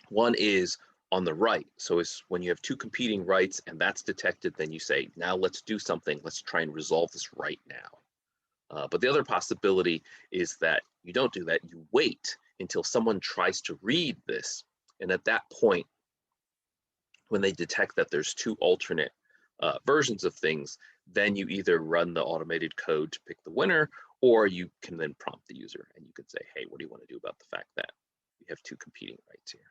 one is on the right. So it's when you have two competing rights and that's detected, then you say, now let's do something. Let's try and resolve this right now. But the other possibility is that you don't do that. You wait until someone tries to read this. And at that point, when they detect that there's two alternate versions of things, then you either run the automated code to pick the winner, or you can then prompt the user and you could say, hey, what do you want to do about the fact that you have two competing rights here?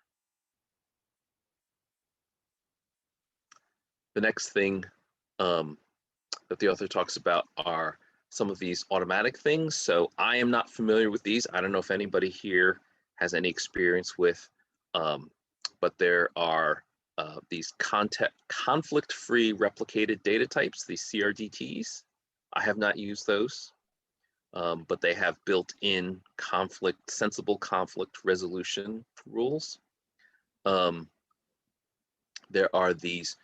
The next thing that the author talks about are some of these automatic things. So I am not familiar with these. I don't know if anybody here has any experience with, but there are these conflict-free replicated data types, these CRDTs. I have not used those, but they have built-in sensible conflict resolution rules. There are these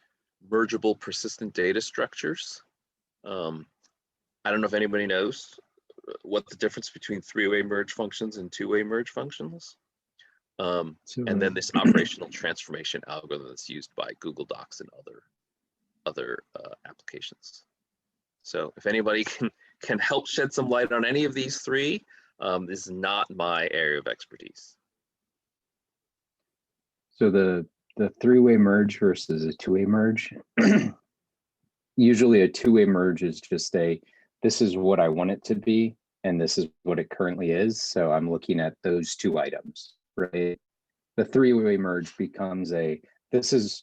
mergeable persistent data structures. I don't know if anybody knows what the difference between three-way merge functions and two-way merge functions. And then this operational transformation algorithm that's used by Google Docs and other applications. So if anybody can help shed some light on any of these three, this is not my area of expertise. So the three-way merge versus a two-way merge. Usually a two-way merge is just this is what I want it to be, and this is what it currently is. So I'm looking at those two items, right? The three-way merge becomes this is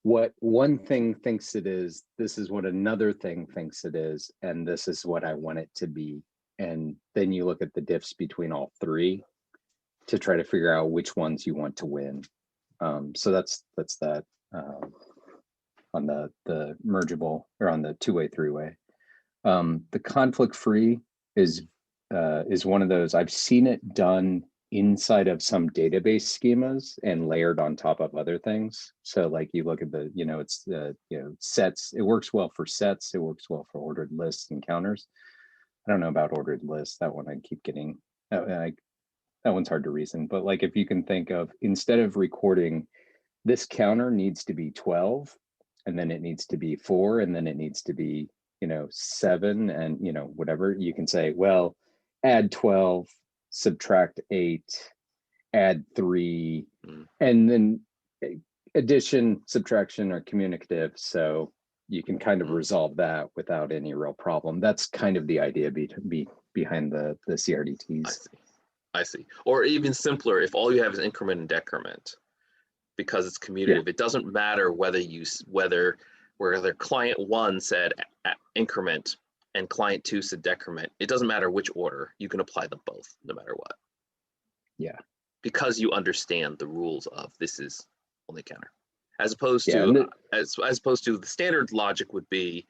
what one thing thinks it is, this is what another thing thinks it is, and this is what I want it to be. And then you look at the diffs between all three to try to figure out which ones you want to win. So that's that on the mergeable, or on the two-way, three-way. The conflict-free is one of those. I've seen it done inside of some database schemas and layered on top of other things. So like you look at the, it's sets. It works well for sets. It works well for ordered lists and counters. I don't know about ordered lists. That one I keep getting. That one's hard to reason. But like if you can think of, instead of recording this counter needs to be 12, and then it needs to be 4, and then it needs to be 7, and whatever, you can say, well, add 12, subtract 8, add 3, and then addition, subtraction are communicative, so you can kind of resolve that without any real problem. That's kind of the idea behind the CRDTs. I see. Or even simpler, if all you have is increment and decrement, because it's commutative, It doesn't matter whether client 1 said increment and client 2 said decrement. It doesn't matter which order. You can apply them both, no matter what. Yeah. Because you understand the rules of this is only counter, as opposed to as opposed to the standard logic would be,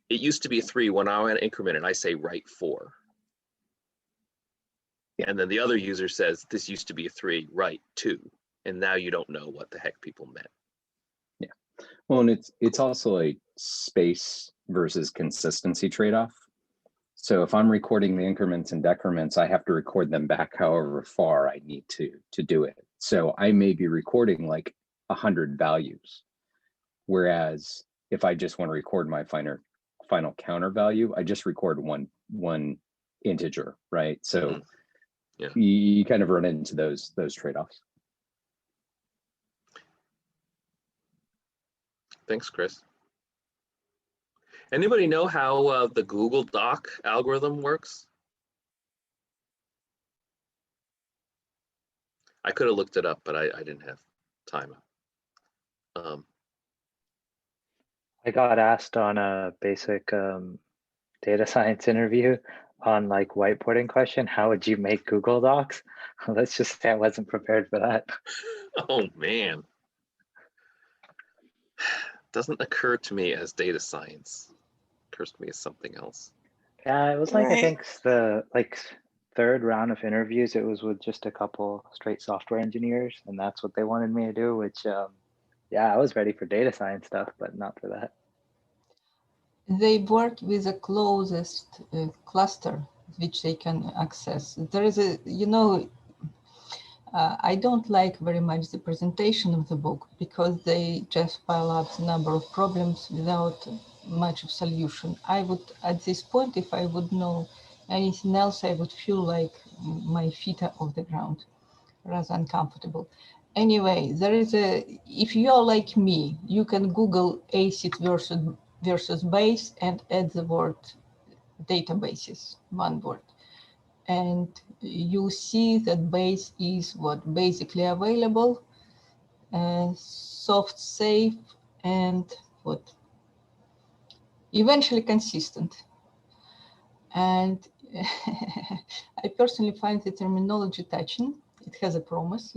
it used to be a 3 when I want to increment it. I say write 4. And then the other user says, this used to be a 3, write 2. And now you don't know what the heck people meant. Yeah. Well, and it's also a space versus consistency trade-off. So if I'm recording the increments and decrements, I have to record them back however far I need to do it. So I may be recording like 100 values. Whereas if I just want to record my final counter value, I just record one integer, right? So you kind of run into those trade-offs. Thanks, Chris. Anybody know how the Google Doc algorithm works? I could have looked it up, but I didn't have time. I got asked on a basic data science interview on like whiteboarding question, how would you make Google Docs? Let's just say I wasn't prepared for that. Oh man. Doesn't occur to me as data science. Occurs to me as something else. Yeah, it was like, I Right. think the third round of interviews, it was with just a couple straight software engineers, and that's what they wanted me to do, which, yeah, I was ready for data science stuff, but not for that. They work with the closest cluster which they can access. There is a, I don't like very much the presentation of the book because they just pile up the number of problems without much of solution. I would, at this point, if I would know anything else, I would feel like my feet are off the ground, rather uncomfortable. Anyway, there is if you're like me, you can Google ACID versus base and add the word databases, one word. And you see that base is what basically available, soft, safe, and what eventually consistent. And I personally find the terminology touching. It has a promise,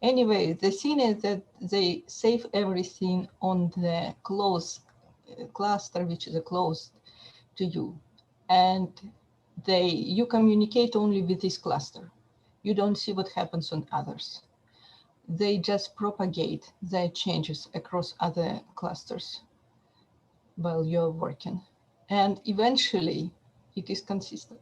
Anyway, the thing is that they save everything on the closed cluster, which is closed to you. And you communicate only with this cluster. You don't see what happens on others. They just propagate their changes across other clusters while you're working. And eventually it is consistent.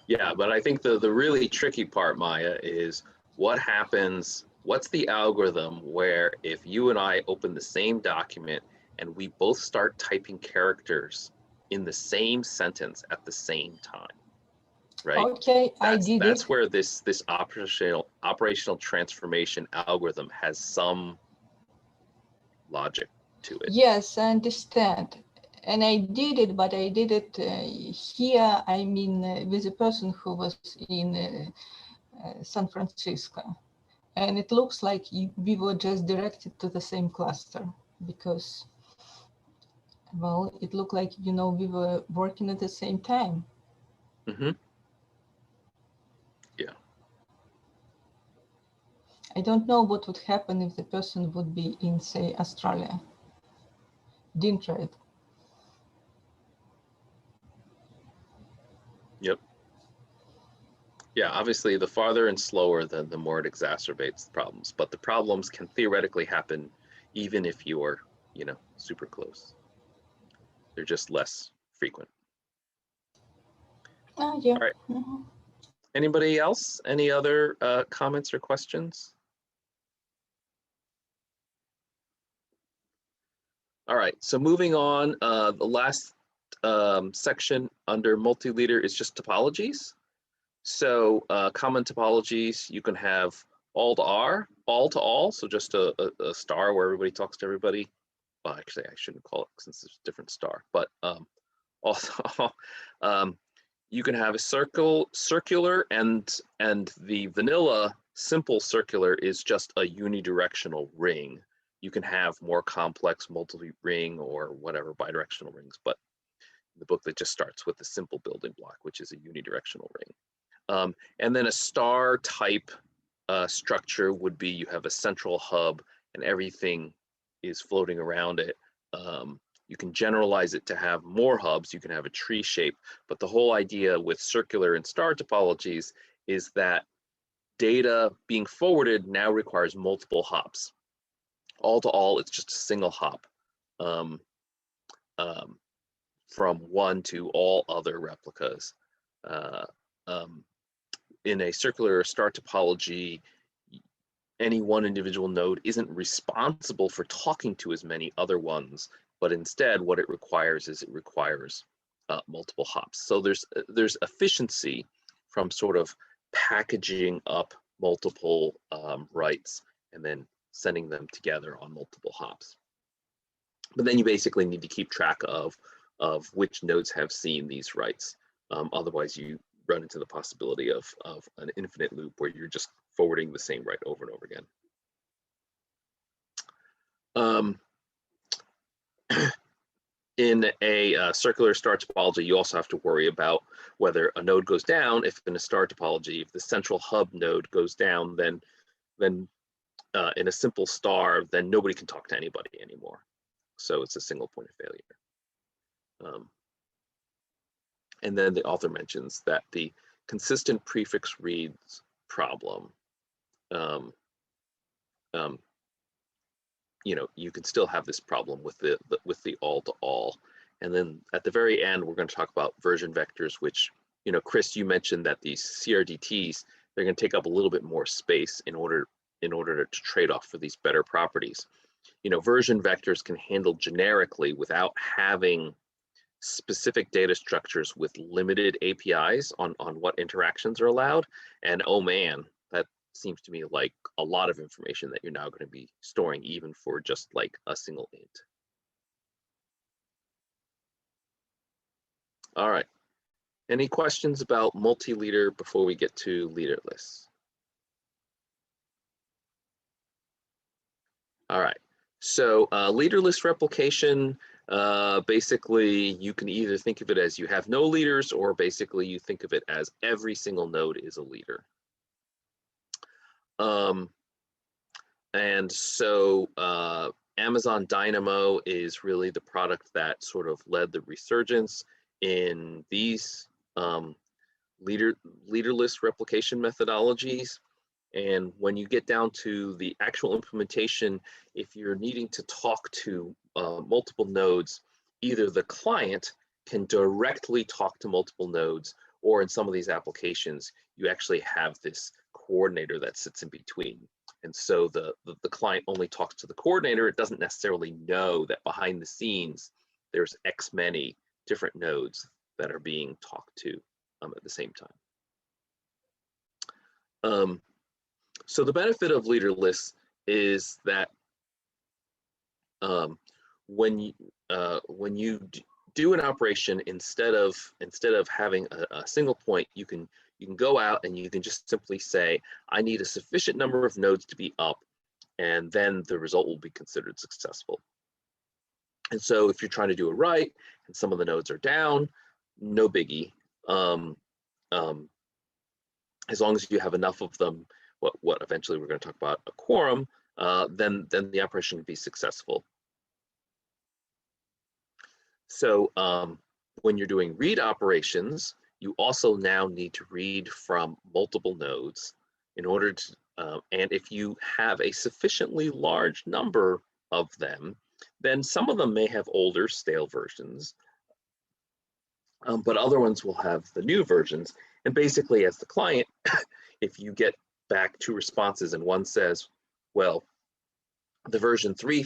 Yeah, but I think the really tricky part, Maya, is what happens, what's the algorithm where if you and I open the same document and we both start typing characters in the same sentence at the same time, right? Okay, I did that's it. where this operational transformation algorithm has some logic to it. Yes, I understand. And I did it, but I did it here, I mean, with a person who was in San Francisco. And it looks like we were just directed to the same cluster because, well, it looked like, we were working at the same time. Mm-hmm. Yeah. I don't know what would happen if the person would be in, say, Australia. Didn't try it. Yep. Yeah, obviously the farther and slower, the more it exacerbates the problems. But the problems can theoretically happen even if you're, super close. They're just less frequent. Oh, yeah. All right. Mm-hmm. Anybody else? Any other comments or questions? All right, so moving on, the last section under multi-leader is just topologies. So common topologies, you can have all to R, all to all, so just a star where everybody talks to everybody. Well, actually, I shouldn't call it since it's a different star, but also you can have a circular, and the vanilla simple circular is just a unidirectional ring. You can have more complex multi-ring or whatever bidirectional rings, but the book that just starts with the simple building block, which is a unidirectional ring. And then a star type structure would be you have a central hub and everything is floating around it. You can generalize it to have more hubs. You can have a tree shape, but the whole idea with circular and star topologies is that data being forwarded now requires multiple hops. All to all, it's just a single hop from one to all other replicas. In a circular or star topology, any one individual node isn't responsible for talking to as many other ones, but instead what it requires is multiple hops. So there's efficiency from sort of packaging up multiple writes and then sending them together on multiple hops. But then you basically need to keep track of which nodes have seen these writes. Otherwise you run into the possibility of an infinite loop where you're just forwarding the same write over and over again. In a circular star topology, you also have to worry about whether a node goes down. If in a star topology, if the central hub node goes down, then in a simple star, then nobody can talk to anybody anymore. So it's a single point of failure. And then the author mentions that the consistent prefix reads problem, you know, you can still have this problem with the all to all. And then at the very end, we're going to talk about version vectors, which, you know, Chris, you mentioned that these CRDTs, they're going to take up a little bit more space in order to trade off for these better properties. You know, version vectors can handle generically without having specific data structures with limited APIs on what interactions are allowed. And oh man, that seems to me like a lot of information that you're now going to be storing even for just like a single int. All right. Any questions about multi-leader before we get to leaderless? All right. So leaderless replication, basically you can either think of it as you have no leaders, or basically you think of it as every single node is a leader. And so Amazon Dynamo is really the product that sort of led the resurgence in these leaderless replication methodologies. And when you get down to the actual implementation, if you're needing to talk to multiple nodes, either the client can directly talk to multiple nodes, or in some of these applications, you actually have this coordinator that sits in between. And so the client only talks to the coordinator. It doesn't necessarily know that behind the scenes, there's X many different nodes that are being talked to at the same time. So the benefit of leaderless is that when you do an operation, instead of having a single point, you can go out and you can just simply say, I need a sufficient number of nodes to be up, and then the result will be considered successful. And so if you're trying to do a write and some of the nodes are down, no biggie. As long as you have enough of them, what eventually we're going to talk about, a quorum, then the operation can be successful. So when you're doing read operations, you also now need to read from multiple nodes in order to, and if you have a sufficiently large number of them, then some of them may have older stale versions, but other ones will have the new versions. And basically as the client, if you get back 2 responses and one says, well, the version 3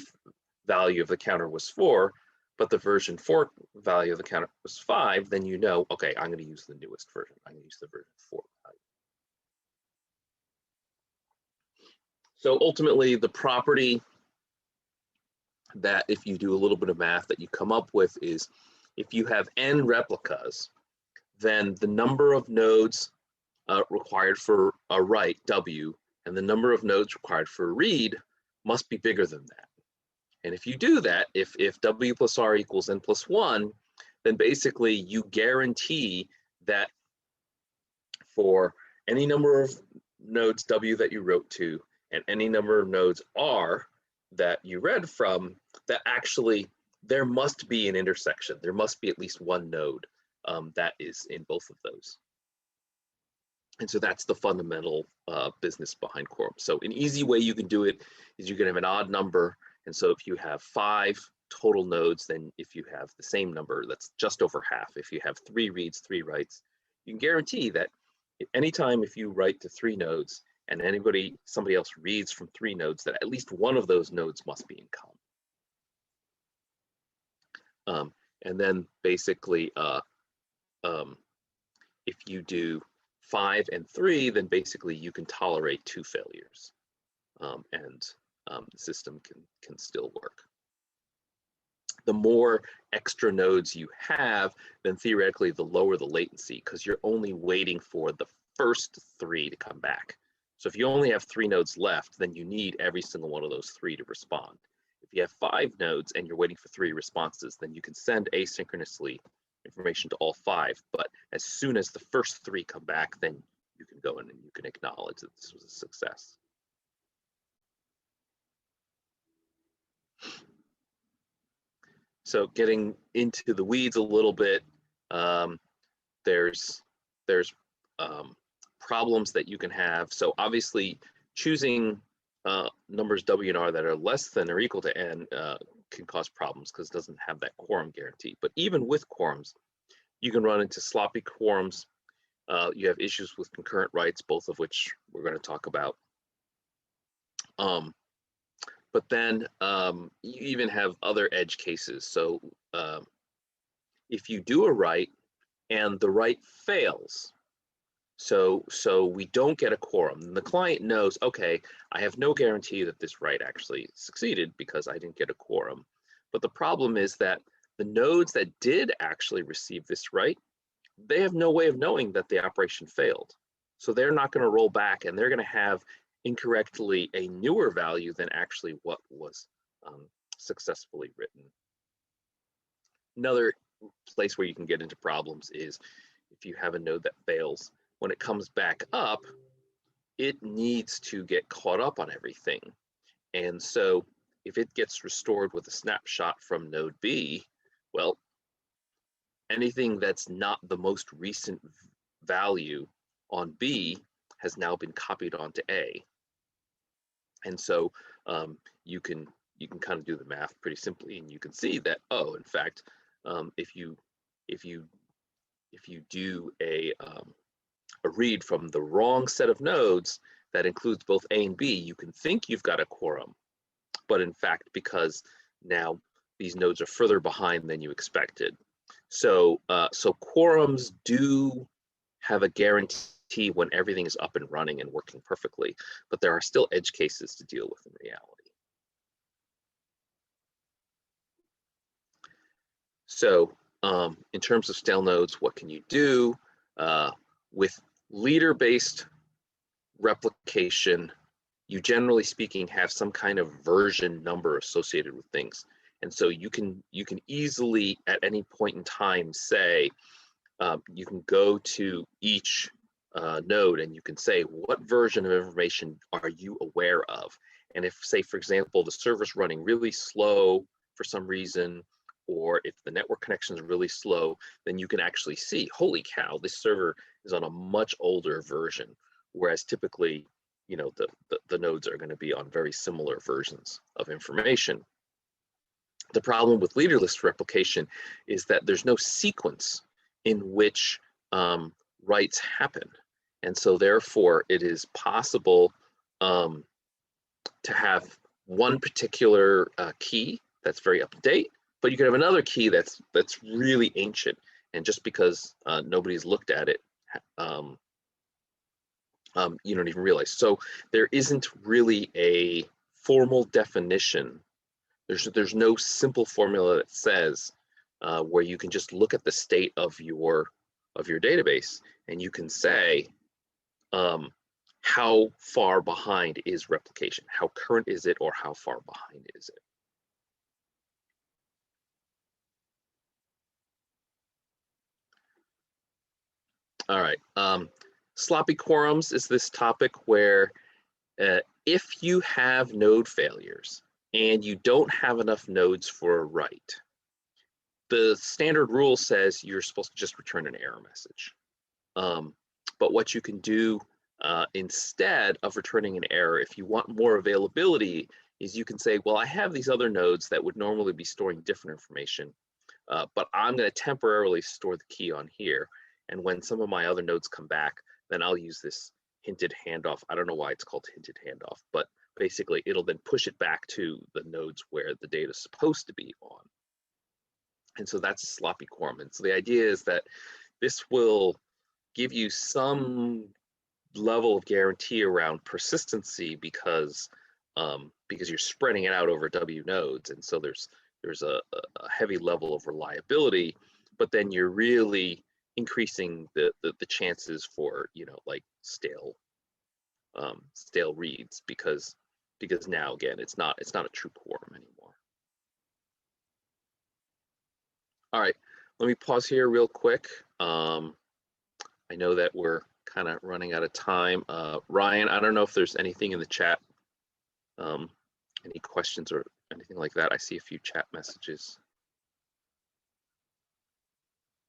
value of the counter was 4, but the version 4 value of the counter was 5, then you know, okay, I'm going to use the newest version. I'm going to use the version 4 value. So ultimately, the property that if you do a little bit of math that you come up with is, if you have n replicas, then the number of nodes required for a write, W, and the number of nodes required for a read must be bigger than that. And if you do that, if W plus R equals n plus 1, then basically you guarantee that for any number of nodes W that you wrote to, and any number of nodes R that you read from, that actually there must be an intersection. There must be at least one node that is in both of those. And so that's the fundamental business behind quorum. So an easy way you can do it is you can have an odd number. And so if you have 5 total nodes, then if you have the same number, that's just over half. If you have 3 reads, 3 writes, you can guarantee that anytime if you write to 3 nodes and somebody else reads from 3 nodes, that at least one of those nodes must be in common. And then basically, if you do 5 and 3, then basically you can tolerate 2 failures, and the system can still work. The more extra nodes you have, then theoretically the lower the latency, because you're only waiting for the first 3 to come back. So if you only have 3 nodes left, then you need every single one of those 3 to respond. If you have 5 nodes and you're waiting for 3 responses, then you can send asynchronously information to all 5. But as soon as the first 3 come back, then you can go in and you can acknowledge that this was a success. So getting into the weeds a little bit, there's problems that you can have. So obviously choosing numbers W and R that are less than or equal to N can cause problems because it doesn't have that quorum guarantee. But even with quorums, you can run into sloppy quorums. You have issues with concurrent writes, both of which we're going to talk about. But then you even have other edge cases. So if you do a write and the write fails, so we don't get a quorum, and the client knows, okay, I have no guarantee that this write actually succeeded because I didn't get a quorum. But the problem is that the nodes that did actually receive this write, they have no way of knowing that the operation failed. So they're not going to roll back, and they're going to have incorrectly a newer value than actually what was successfully written. Another place where you can get into problems is if you have a node that fails, when it comes back up, it needs to get caught up on everything. And so if it gets restored with a snapshot from node B, well, anything that's not the most recent value on B has now been copied onto A. And so you can kind of do the math pretty simply, and you can see that, oh, in fact, if you do a read from the wrong set of nodes that includes both A and B, you can think you've got a quorum, but in fact, because now these nodes are further behind than you expected. So quorums do have a guarantee when everything is up and running and working perfectly, but there are still edge cases to deal with in reality. So in terms of stale nodes, what can you do? With leader-based replication, you generally speaking have some kind of version number associated with things. And so you can easily at any point in time say, you can go to each node and you can say, what version of information are you aware of? And if, say, for example, the server's running really slow for some reason, or if the network connection is really slow, then you can actually see, holy cow, this server is on a much older version. Whereas typically, you know, the nodes are going to be on very similar versions of information. The problem with leaderless replication is that there's no sequence in which writes happen. And so therefore it is possible to have one particular key that's very up to date, but you can have another key that's really ancient. And just because nobody's looked at it, you don't even realize. So there isn't really a formal definition. There's no simple formula that says where you can just look at the state of your database and you can say how far behind is replication, how current is it, or how far behind is it. All right, sloppy quorums is this topic where if you have node failures and you don't have enough nodes for a write, the standard rule says you're supposed to just return an error message. But what you can do instead of returning an error, if you want more availability, is you can say, well, I have these other nodes that would normally be storing different information, but I'm going to temporarily store the key on here. And when some of my other nodes come back, then I'll use this hinted handoff. I don't know why it's called hinted handoff, but basically it'll then push it back to the nodes where the data is supposed to be on. And so that's a sloppy quorum. And so the idea is that this will give you some level of guarantee around persistency because you're spreading it out over W nodes. And so there's a heavy level of reliability, but then you're really increasing the chances for, you know, like stale reads because now again it's not a true quorum anymore. All right, let me pause here real quick. I know that we're kind of running out of time. Ryan, I don't know if there's anything in the chat, any questions or anything like that. I see a few chat messages.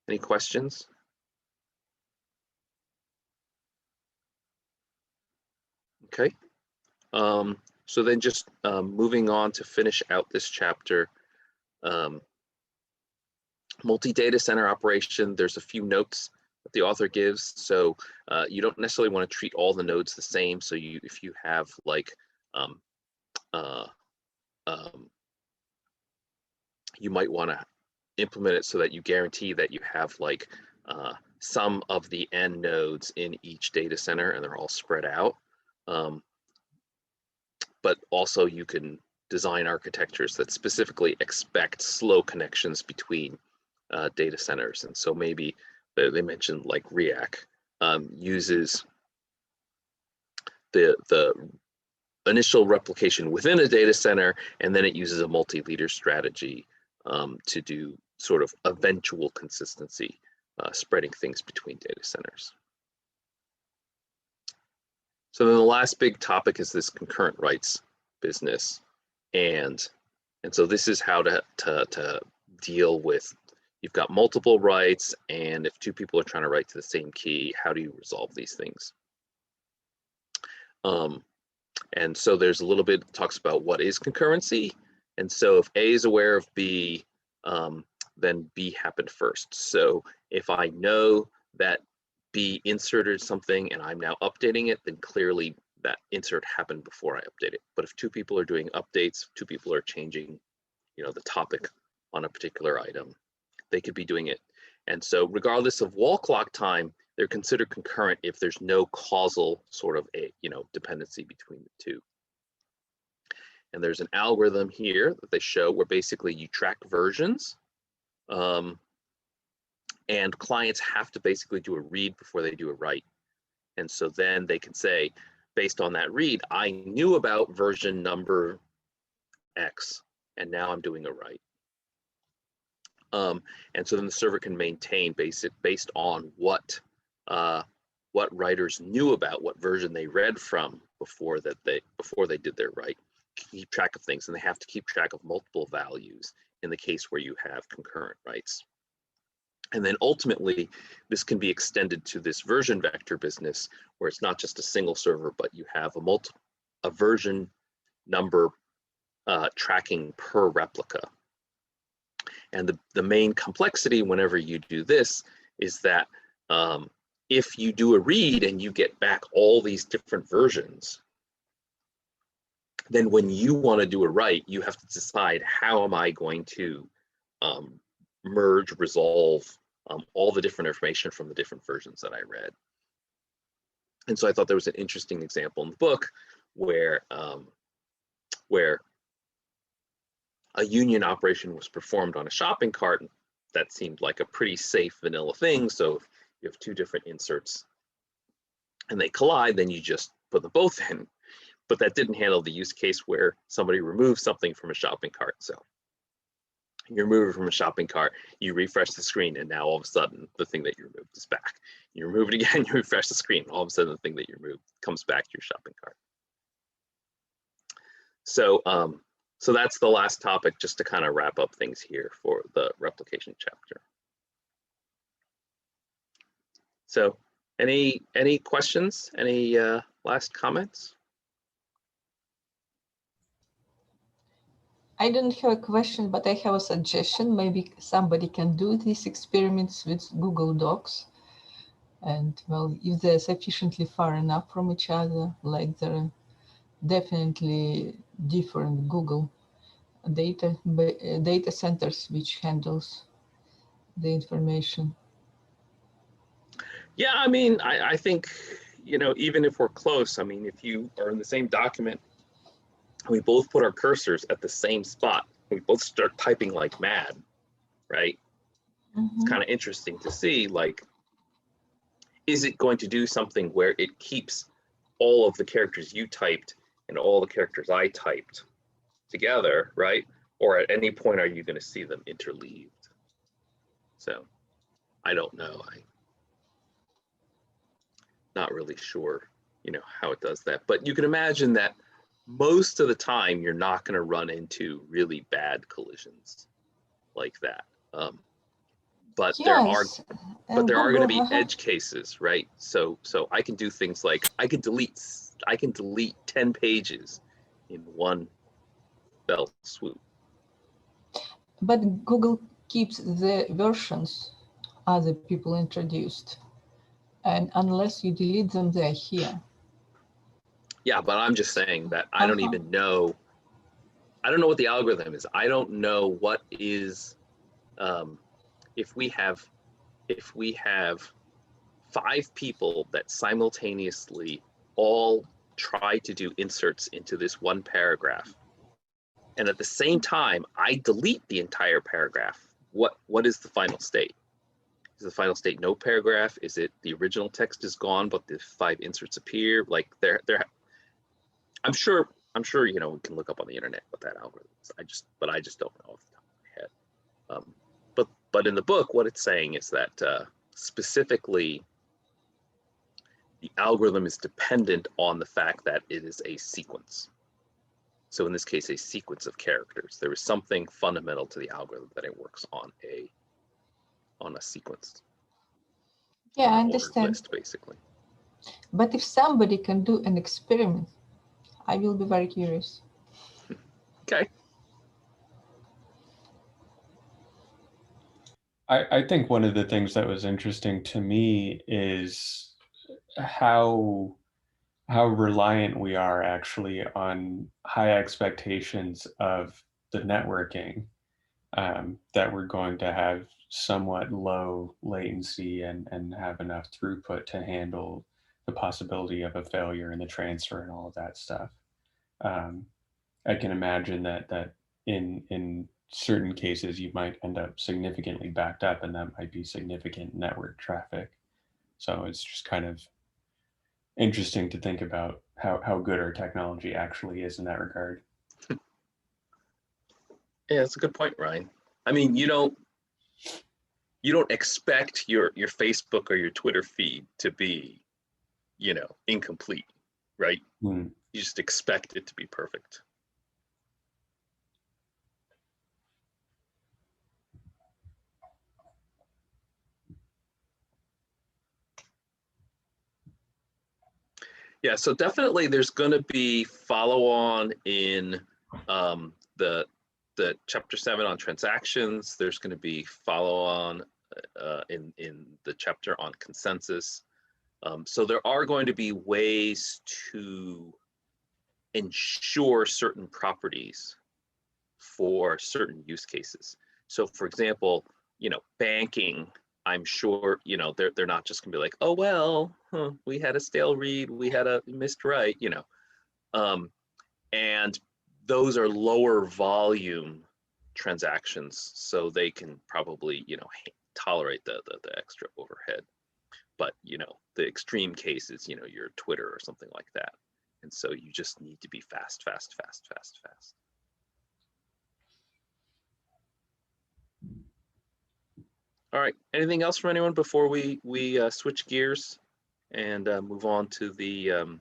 Any questions? Okay. So then just moving on to finish out this chapter, multi-data center operation, there's a few notes that the author gives. So you don't necessarily want to treat all the nodes the same. So if you have like, you might want to implement it so that you guarantee that you have like some of the N nodes in each data center and they're all spread out. But also you can design architectures that specifically expect slow connections between data centers. And so maybe they mentioned like React uses the initial replication within a data center, and then it uses a multi-leader strategy to do sort of eventual consistency, spreading things between data centers. So then the last big topic is this concurrent writes business. And so this is how to deal with, you've got multiple writes, and if two people are trying to write to the same key, how do you resolve these things? And so there's a little bit, talks about what is concurrency. And so if A is aware of B, then B happened first. So if I know that B inserted something and I'm now updating it, then clearly that insert happened before I update it. But if two people are doing updates, two people are changing, the topic on a particular item, they could be doing it. And so regardless of wall clock time, they're considered concurrent if there's no causal sort of dependency between the two. And there's an algorithm here that they show where basically you track versions, and clients have to basically do a read before they do a write. And so then they can say, based on that read, I knew about version number X, and now I'm doing a write. And so then the server can maintain based on what writers knew about, what version they read from before they did their write, keep track of things, and they have to keep track of multiple values in the case where you have concurrent writes. And then ultimately, this can be extended to this version vector business where it's not just a single server, but you have a version number tracking per replica. And the main complexity whenever you do this is that if you do a read and you get back all these different versions, then when you want to do a write, you have to decide, how am I going to merge, resolve all the different information from the different versions that I read. And so I thought there was an interesting example in the book where a union operation was performed on a shopping cart. That seemed like a pretty safe vanilla thing. So if you have two different inserts and they collide, then you just put them both in. But that didn't handle the use case where somebody removed something from a shopping cart. So you remove it from a shopping cart, you refresh the screen, and now all of a sudden the thing that you removed is back. You remove it again, you refresh the screen, all of a sudden the thing that you removed comes back to your shopping cart. So, so that's the last topic, just to kind of wrap up things here for the replication chapter. So any questions, any last comments? I don't have a question, but I have a suggestion. Maybe somebody can do these experiments with Google Docs. And well, if they're sufficiently far enough from each other, like there are definitely different Google data centers which handles the information. Yeah, I mean, I think, even if we're close, I mean, if you are in the same document, we both put our cursors at the same spot, we both start typing like mad, right? Mm-hmm. It's kind of interesting to see, like, is it going to do something where it keeps all of the characters you typed and all the characters I typed together, right? Or at any point are you going to see them interleaved? So I don't know. I'm not really sure, how it does that. But you can imagine that most of the time you're not going to run into really bad collisions like that. But yes, there are going to be edge cases, right? So I can do things like I can delete I can delete 10 pages in one fell swoop. But Google keeps the versions other people introduced. And unless you delete them, they're here. Yeah, but I'm just saying that I don't even know. I don't know what the algorithm is. I don't know what is, if we have 5 people that simultaneously all try to do inserts into this one paragraph, and at the same time I delete the entire paragraph, what is the final state? Is the final state no paragraph? Is it the original text is gone but the 5 inserts appear? Like they're I'm sure you know, we can look up on the internet what that algorithm is. I just don't know off the top of my head. But in the book, what it's saying is that specifically the algorithm is dependent on the fact that it is a sequence. So in this case, a sequence of characters. There is something fundamental to the algorithm that it works on a sequence. Yeah, I understand. List, basically. But if somebody can do an experiment, I will be very curious. Okay. I think one of the things that was interesting to me is how reliant we are actually on high expectations of the networking, that we're going to have somewhat low latency and have enough throughput to handle the possibility of a failure in the transfer and all of that stuff. I can imagine that in certain cases you might end up significantly backed up, and that might be significant network traffic. So it's just kind of interesting to think about how good our technology actually is in that regard. Yeah, that's a good point, Ryan. I mean, you don't expect your Facebook or your Twitter feed to be, you know, incomplete, right? Mm. You just expect it to be perfect. Yeah, so definitely there's going to be follow-on in the chapter 7 on transactions. There's going to be follow-on in the chapter on consensus. So there are going to be ways to ensure certain properties for certain use cases. So for example, you know, banking, I'm sure, you know, they're not just gonna be like, oh, well, we had a stale read, we had a missed write, you know. And those are lower volume transactions, so they can probably, you know, tolerate the extra overhead. But, you know, the extreme cases, you know, your Twitter or something like that. And so you just need to be fast. All right, anything else from anyone before we switch gears and move on to the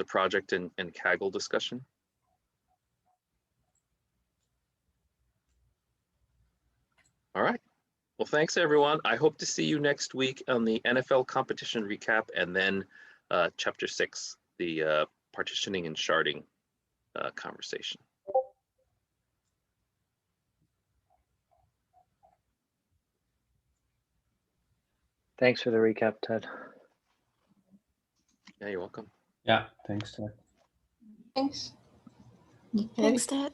project and Kaggle discussion? All right, well, thanks everyone. I hope to see you next week on the NFL competition recap, and then chapter 6, the partitioning and sharding conversation. Thanks for the recap, Ted. Yeah, you're welcome. Yeah, thanks, Ted. Thanks. Thanks, Ted.